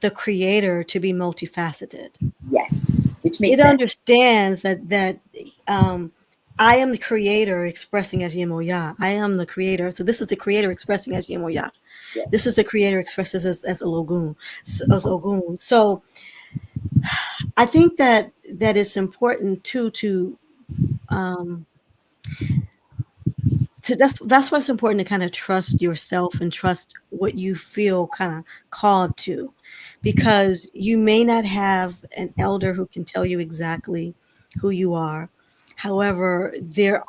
the creator to be multifaceted. Yes, which It makes sense. understands that um, I am the creator expressing as Yemoya. I am the creator. So this is the creator expressing as Yemoya. Yeah. This is the creator expresses as Ologun, as Ogun. So I think that it's important too um, that's why it's important to kind of trust yourself and trust what you feel kind of called to, because you may not have an elder who can tell you exactly who you are. However, there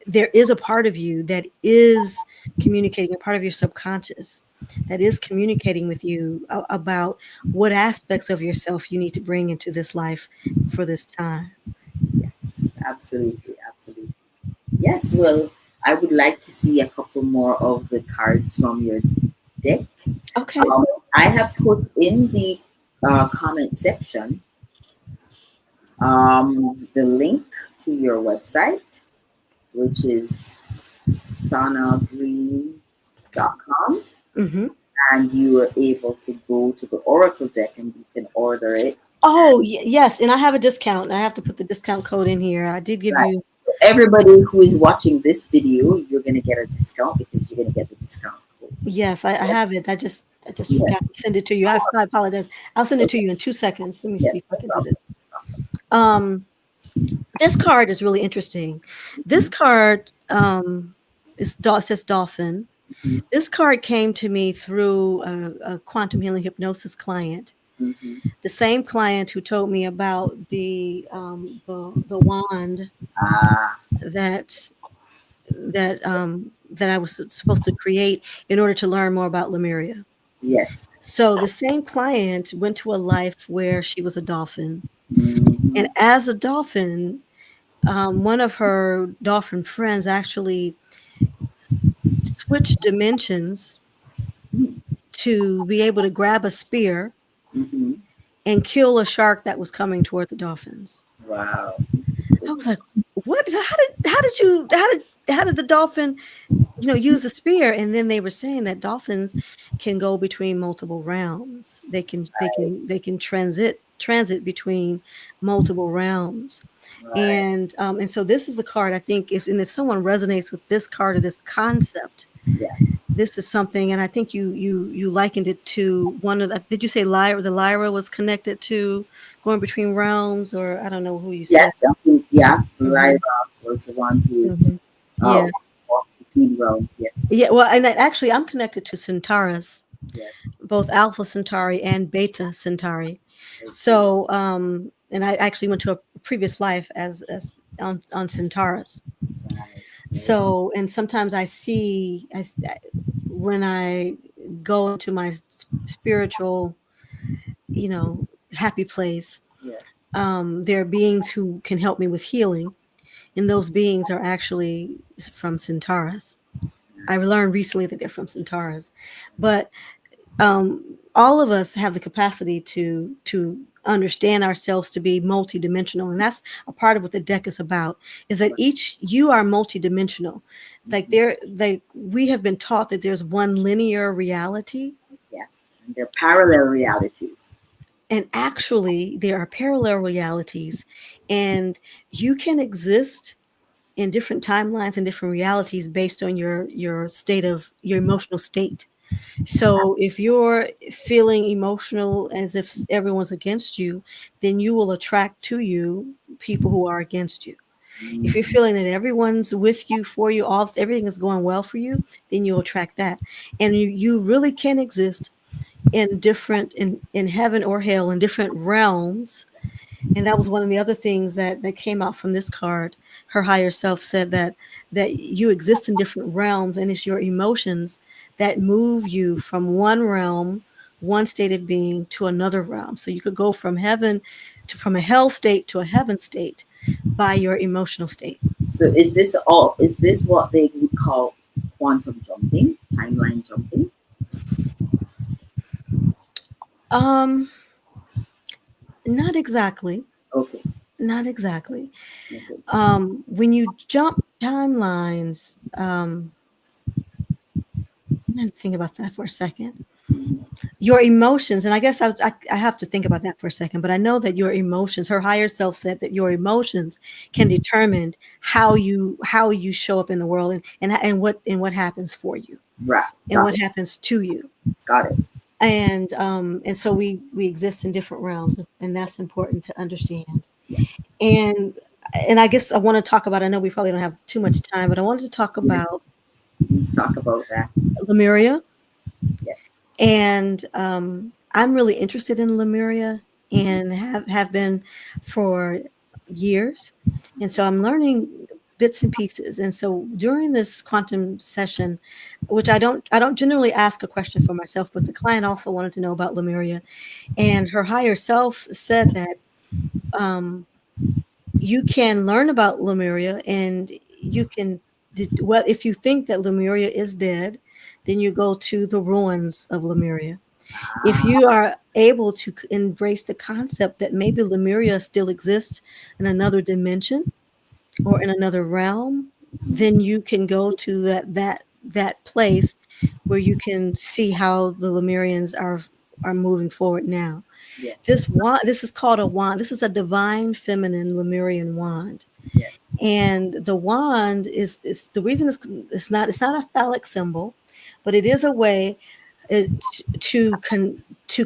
there is a part of you that is communicating, a part of your subconscious that is communicating with you about what aspects of yourself you need to bring into this life for this time. Yes, absolutely, absolutely. Yes, well, I would like to see a couple more of the cards from your deck. Okay. I have put in the comment section the link to your website, which is sanagreen.com, Hmm. and you are able to go to the Oracle deck and you can order it. Oh, yes, and I have a discount. I have to put the discount code in here. I did give Right. you. So everybody who is watching this video, you're going to get a discount because you're going to get the discount code. Yes, I have it. I just Yes. forgot to send it to you. I apologize. I'll send it to you in 2 seconds. Let me Yes. see if I can do this. Um, this card is really interesting. This card says dolphin. Mhm. This card came to me through a quantum healing hypnosis client. Mhm. The same client who told me about the wand Ah, that that I was supposed to create in order to learn more about Lemuria. Yes. So the same client went to a life where she was a dolphin, Mm-hmm. and as a dolphin, one of her dolphin friends actually switched dimensions to be able to grab a spear Mm-hmm. and kill a shark that was coming toward the dolphins. Wow. I was like, "What? How did the dolphin, use the spear?" And then they were saying that dolphins can go between multiple realms. Right. They can transit between multiple realms. Right. And so this is a card I think is, and if someone resonates with this card or this concept, Yeah. this is something. And I think you likened it to one of the, did you say lyra? The lyra was connected to going between realms, or I don't know who you Yes. said. I think, yeah. Hmm. Lyra was the one who is Hmm. uh, Yeah. walk between realms. Yes. Yeah, well, and actually, I'm connected to Centaurus, Yes. both Alpha Centauri and Beta Centauri. Okay. So, and I actually went to a previous life as on Centaurus. Right. Right. So, and sometimes when I go into my spiritual, happy place, Yeah. there are beings who can help me with healing, and those beings are actually from Centaurus. I learned recently that they're from Centaurus, but all of us have the capacity to understand ourselves to be multidimensional, and that's a part of what the deck is about. Is that Right. each you are multidimensional, like Mhm. we have been taught that there's one linear reality, Yes. And they're parallel realities. and actually there are parallel realities, and you can exist in different timelines and different realities based on your state of your emotional state. So if you're feeling emotional as if everyone's against you, then you will attract to you people who are against you. If you're Mhm. feeling that everyone's with you, for you, all everything is going well for you, then you'll attract that. And you really can exist in heaven or hell, in different realms. And that was one of the other things that came out from this card. Her higher self said that you exist in different realms, and it's your emotions that move you from one realm, one state of being, to another realm. So you could go from from a hell state to a heaven state by your emotional state. So is this all? Is this what they would call quantum jumping, timeline jumping? um Not exactly. Okay. Not exactly. Okay. When you jump timelines, let me think about that for a second. Mhm. Your emotions, and I guess I have to think about that for a second, but I know that your emotions, her higher self said that your emotions can determine how you show up in the world, and what happens for you Right. and Got what it. happens to you. Got it. And so we exist in different realms, and that's important to understand. And and I guess I want to talk about, I know we probably don't have too much time, but I wanted to talk Yes. about Let's talk about that. Lemuria. Yes. And I'm really interested in Lemuria, and have been for years. And so I'm learning bits and pieces. And so during this quantum session, which I don't generally ask a question for myself, but the client also wanted to know about Lemuria, and her higher self said that um, you can learn about Lemuria, and you can, well, if you think that Lemuria is dead, then you go to the ruins of Lemuria. If Ah. you are able to embrace the concept that maybe Lemuria still exists in another dimension or in another realm, then you can go to that place where you can see how the Lemurians are moving forward now. Yes. This is called a wand. This is a divine feminine Lemurian wand. Yes. And the wand is the reason it's not a phallic symbol, but it is a way to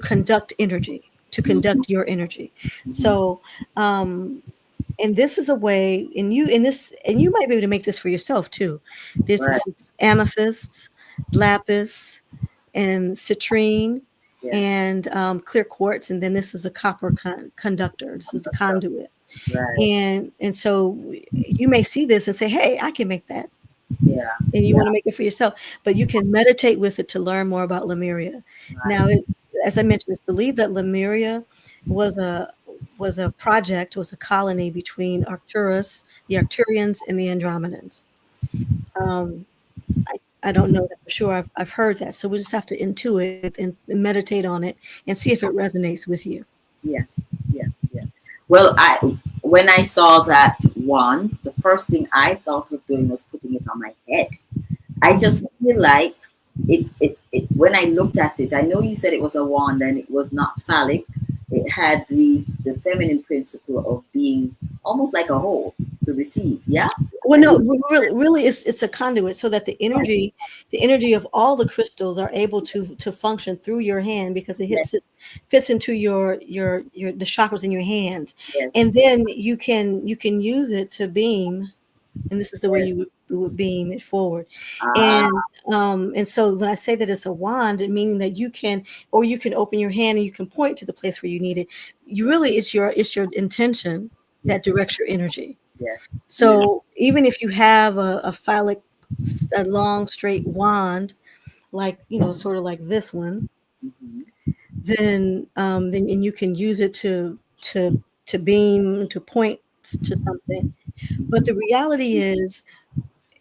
conduct energy, to Mhm. conduct your energy. Mhm. So, and this is a way, and you might be able to make this for yourself too. Right. This is amethysts, lapis, and citrine, Yes. and clear quartz, and then this is a copper conductor. This is the conduit. Right. And so you may see this and say, "Hey, I can make that." Yeah. and you Yeah. want to make it for yourself. But you can meditate with it to learn more about Lemuria. Now, Right. as I mentioned, it's believed that Lemuria was a project, was a colony between Arcturus, the Arcturians, and the Andromedans. Um, I don't know that for sure. I've heard that, so we just have to intuit and meditate on it and see if it resonates with you. Yes. Yes. Yes. Well, I when I saw that one, the first thing I thought of doing was putting it on my head. I just feel like it when I looked at it, I know you said it was a wand and it was not phallic. It had the feminine principle of being almost like a hole to receive. Yeah. Well, I no, look really, it's a conduit so that the energy of all the crystals are able to function through your hand because yes, fits into your the chakras in your hands, yes, and then you can use it to beam, and this is the way yes. you would beam it forward, Ah, and so when I say that it's a wand, it meaning that you can open your hand and you can point to the place where you need it. You really, it's your intention yes, that directs your energy. yes. Beautiful. So even if you have a phallic, a long straight wand, like sort of like this one, Hmm. then and you can use it to beam, to point to something. But the reality is,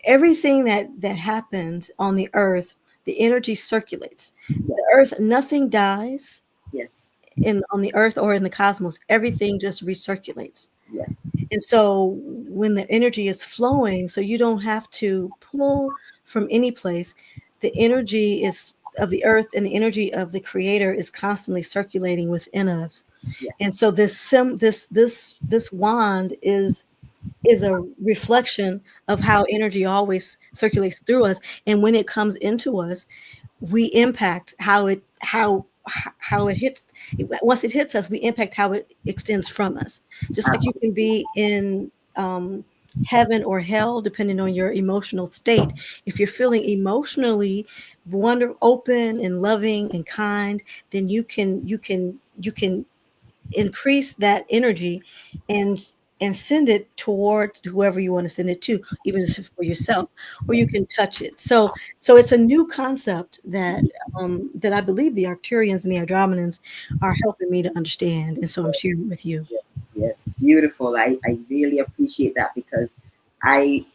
everything that happens on the earth, the energy circulates. Yes, The earth, nothing dies yes, in on the earth or in the cosmos. Everything just recirculates. yes. And so when the energy is flowing, so you don't have to pull from any place, the energy is of the earth and the energy of the creator is constantly circulating within us. Yes. And so this wand is a reflection of how energy always circulates through us. And when it comes into us, we impact how it hits. Once it hits us, we impact how it extends from us. Just like you Absolutely. can be in heaven or hell depending on your emotional state. If you're feeling emotionally open and loving and kind, then you can increase that energy and send it towards whoever you want to send it to, even if it's for yourself, or you can touch it. So it's a new concept that I believe the Arcturians and the Andromedans are helping me to understand, and so I'm sharing it with you. Yes, yes. Beautiful. I really appreciate that because I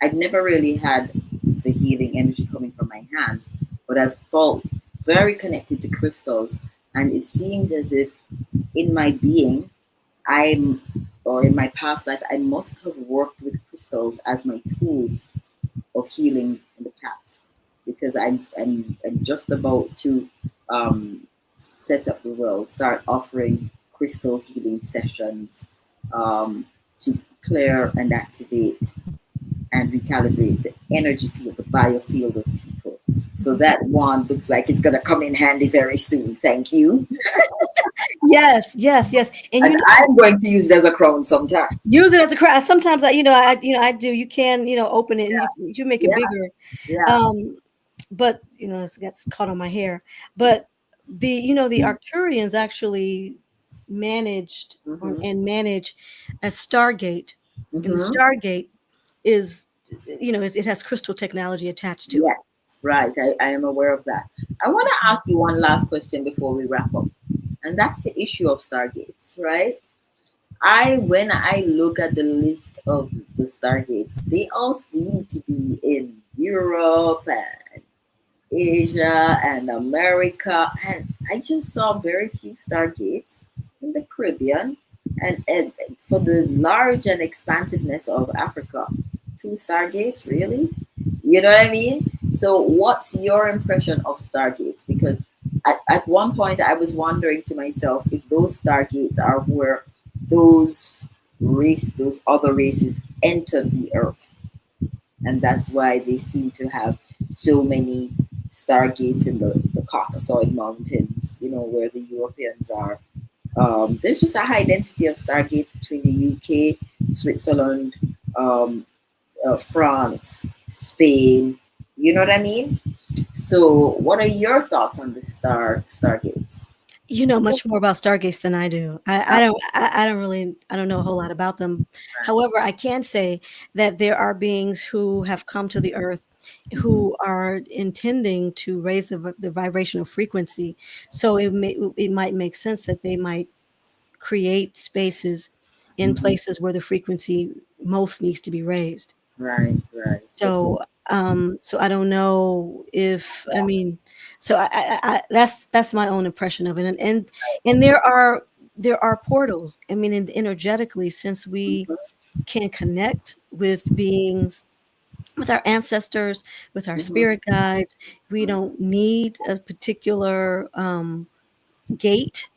I've never really had the healing energy coming from my hands, but I've felt very connected to crystals, and it seems as if in my being, I'm, or in my past life, I must have worked with crystals as my tools of healing in the past, because I'm just about to set up the world, start offering crystal healing sessions um, to clear and activate and recalibrate the energy field, the biofield of people. So that one looks like it's going to come in handy very soon. Thank you. Yes, yes, yes. And And I'm going to use it as a crown sometime. use it as a crown. Sometimes I do. You can open it and you make it Yeah, bigger. yeah. Um, but it's gets caught on my hair. But the Arcturians actually managed Mm-hmm. and manage a Stargate, and the Mm-hmm. Stargate is it has crystal technology attached to it. Yes, right. I am aware of that. I want to ask you one last question before we wrap up, and that's the issue of stargates, right? When I look at the list of the stargates, they all seem to be in Europe and Asia and America, and I just saw very few stargates in the Caribbean, and for the large and expansiveness of Africa, two stargates, really? You know what I mean? So, what's your impression of stargates? Because at one point I was wondering to myself if those stargates are where those other races entered the earth, and that's why they seem to have so many stargates in the Caucasoid Mountains, where the Europeans are. There's just a high density of stargates between the UK, Switzerland, um, France, Spain. You know what I mean? So, what are your thoughts on the stargates? You know much more about stargates than I do. I don't really I don't know a whole lot about them. Right. However, I can say that there are beings who have come to the earth Mhm. who are intending to raise the vibrational frequency. So it might make sense that they might create spaces in Mhm. places where the frequency most needs to be raised. Right, right. Okay. So, so I don't know if I mean, so that's my own impression of it, and there are portals. I mean, energetically, since we Mhm. can connect with beings, with our ancestors, with our Mhm. spirit guides, we don't need a particular gate,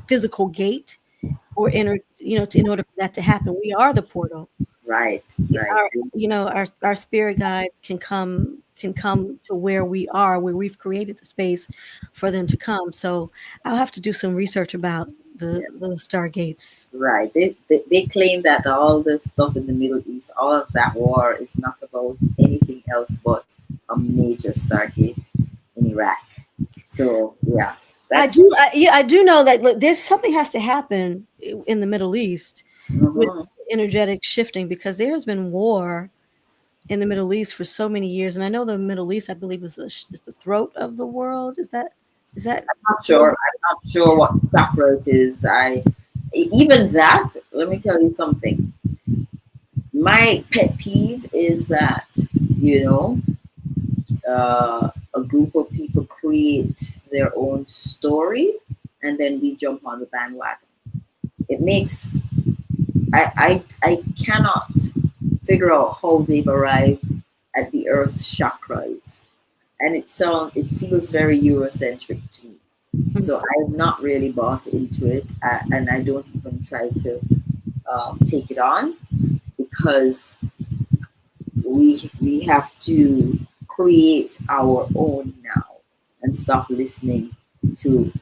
physical gate, or in order for that to happen. We are the portal. Right, right. Our our spirit guides can come to where we are, where we've created the space for them to come. So I'll have to do some research about Yeah. the stargates. Right. They claim that all the stuff in the Middle East, all of that war is not about anything else but a major Stargate in Iraq. So yeah, that's I do know that, look, there's something has to happen in the Middle East with mhm. energetic shifting, because there has been war in the Middle East for so many years, and I know the Middle East, I believe, is the throat of the world. Is that Not true? sure. I'm not sure what chakra it is. Even that. Let me tell you something. My pet peeve is that you know a group of people create their own story and then we jump on the bandwagon. It makes I cannot figure out how they've arrived at the earth's chakras. And it feels very Eurocentric to me. Mm. So I'm not really bought into it, and I don't even try to take it on because we have to create our own now and stop listening to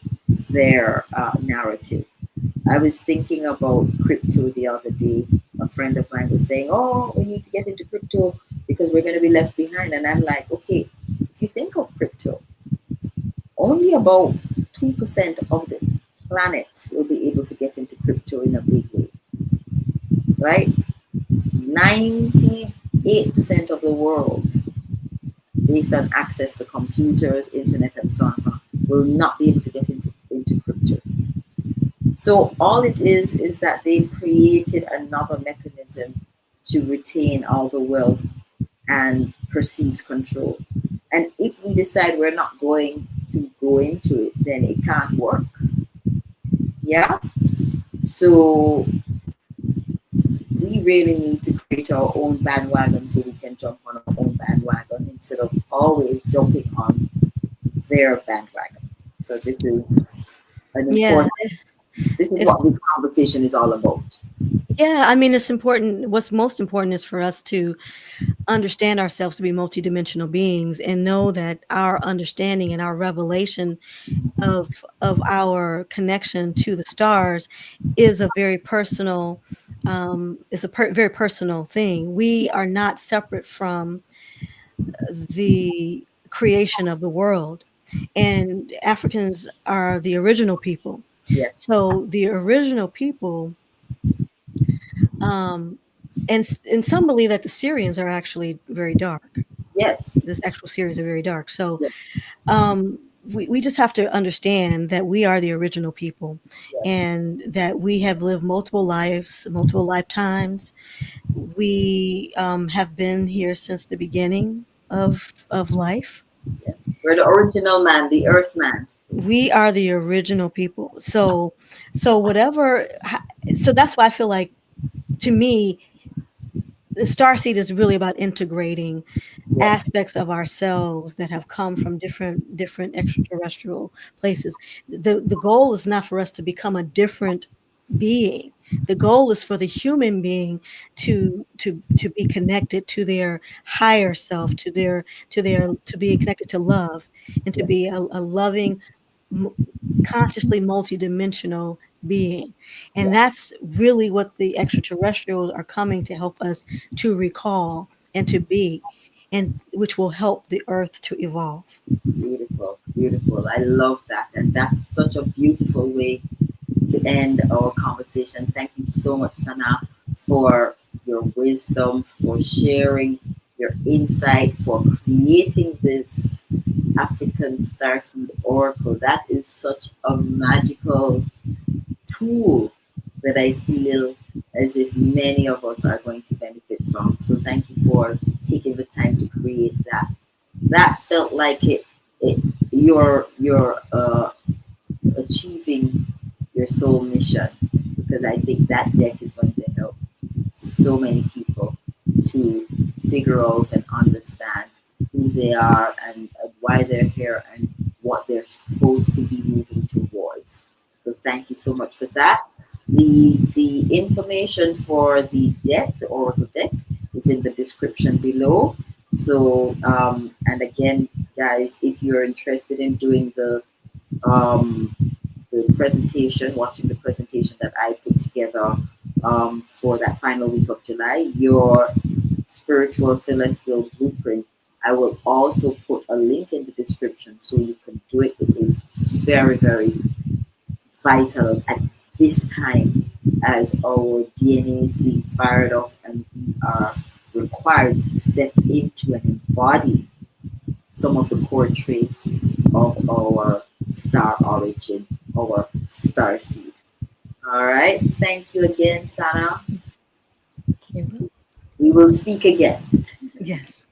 their narrative. I was thinking about crypto the other day. A friend of mine was saying, "Oh, we need to get into crypto because we're going to be left behind." And I'm like, "Okay, if you think of crypto, only about 2% of the planet will be able to get into crypto in a big way, right? 98% of the world, based on access to computers, internet, and so on, and so on, will not be able to get into crypto. So all it is that they've created another mechanism to retain all the wealth and perceived control. And if we decide we're not going to go into it, then it can't work. Yeah. So we really need to create our own bandwagon so we can jump on our own bandwagon instead of always jumping on their bandwagon. So this is an Yeah, important. This is it's what this conversation is all about. yeah. I mean, it's important. What's most important is for us to understand ourselves to be multidimensional beings and know that our understanding and our revelation of our connection to the stars is a very personal very personal thing. We are not separate from the creation of the world, and Africans are the original people. Yes, So the original people, um, and some believe that the Syrians are actually very dark. yes, This actual Syrians are very dark. So yes, we just have to understand that we are the original people, yes, and that we have lived multiple lives, multiple lifetimes. We have been here since the beginning of life. yes. We're the original man, the earth man. We are the original people. So whatever. So that's why I feel like, to me, the starseed is really about integrating Yes, aspects of ourselves that have come from different extraterrestrial places. The goal is not for us to become a different being. The goal is for the human being to be connected to their higher self, to be connected to love, and to yes, be a loving, m- consciously multidimensional being. And yes, that's really what the extraterrestrials are coming to help us to recall and to be. and which will help the earth to evolve. Beautiful, beautiful. I love that. And that's such a beautiful way to end our conversation. Thank you so much, Sana, for your wisdom, for sharing your insight, for creating this African Starseed Oracle. That is such a magical tool that I feel as if many of us are going to benefit from. So thank you for taking the time to create that. That felt like it you're achieving your soul mission, because I think that deck is going to help so many people to figure out and understand who they are, and why they're here, and what they're supposed to be moving towards. So thank you so much for that. The information for the deck, the Oracle deck, is in the description below. So and again, guys, if you're interested in doing um, the presentation, watching the presentation that I put together for that final week of July, your spiritual celestial blueprint, I will also put a link in the description so you can do it. It is very, very vital at this time as our DNA is being fired up and we are required to step into and embody some of the core traits of our star origin, our star seed. All right. Thank you again, Sana. You will? We will speak again. Yes.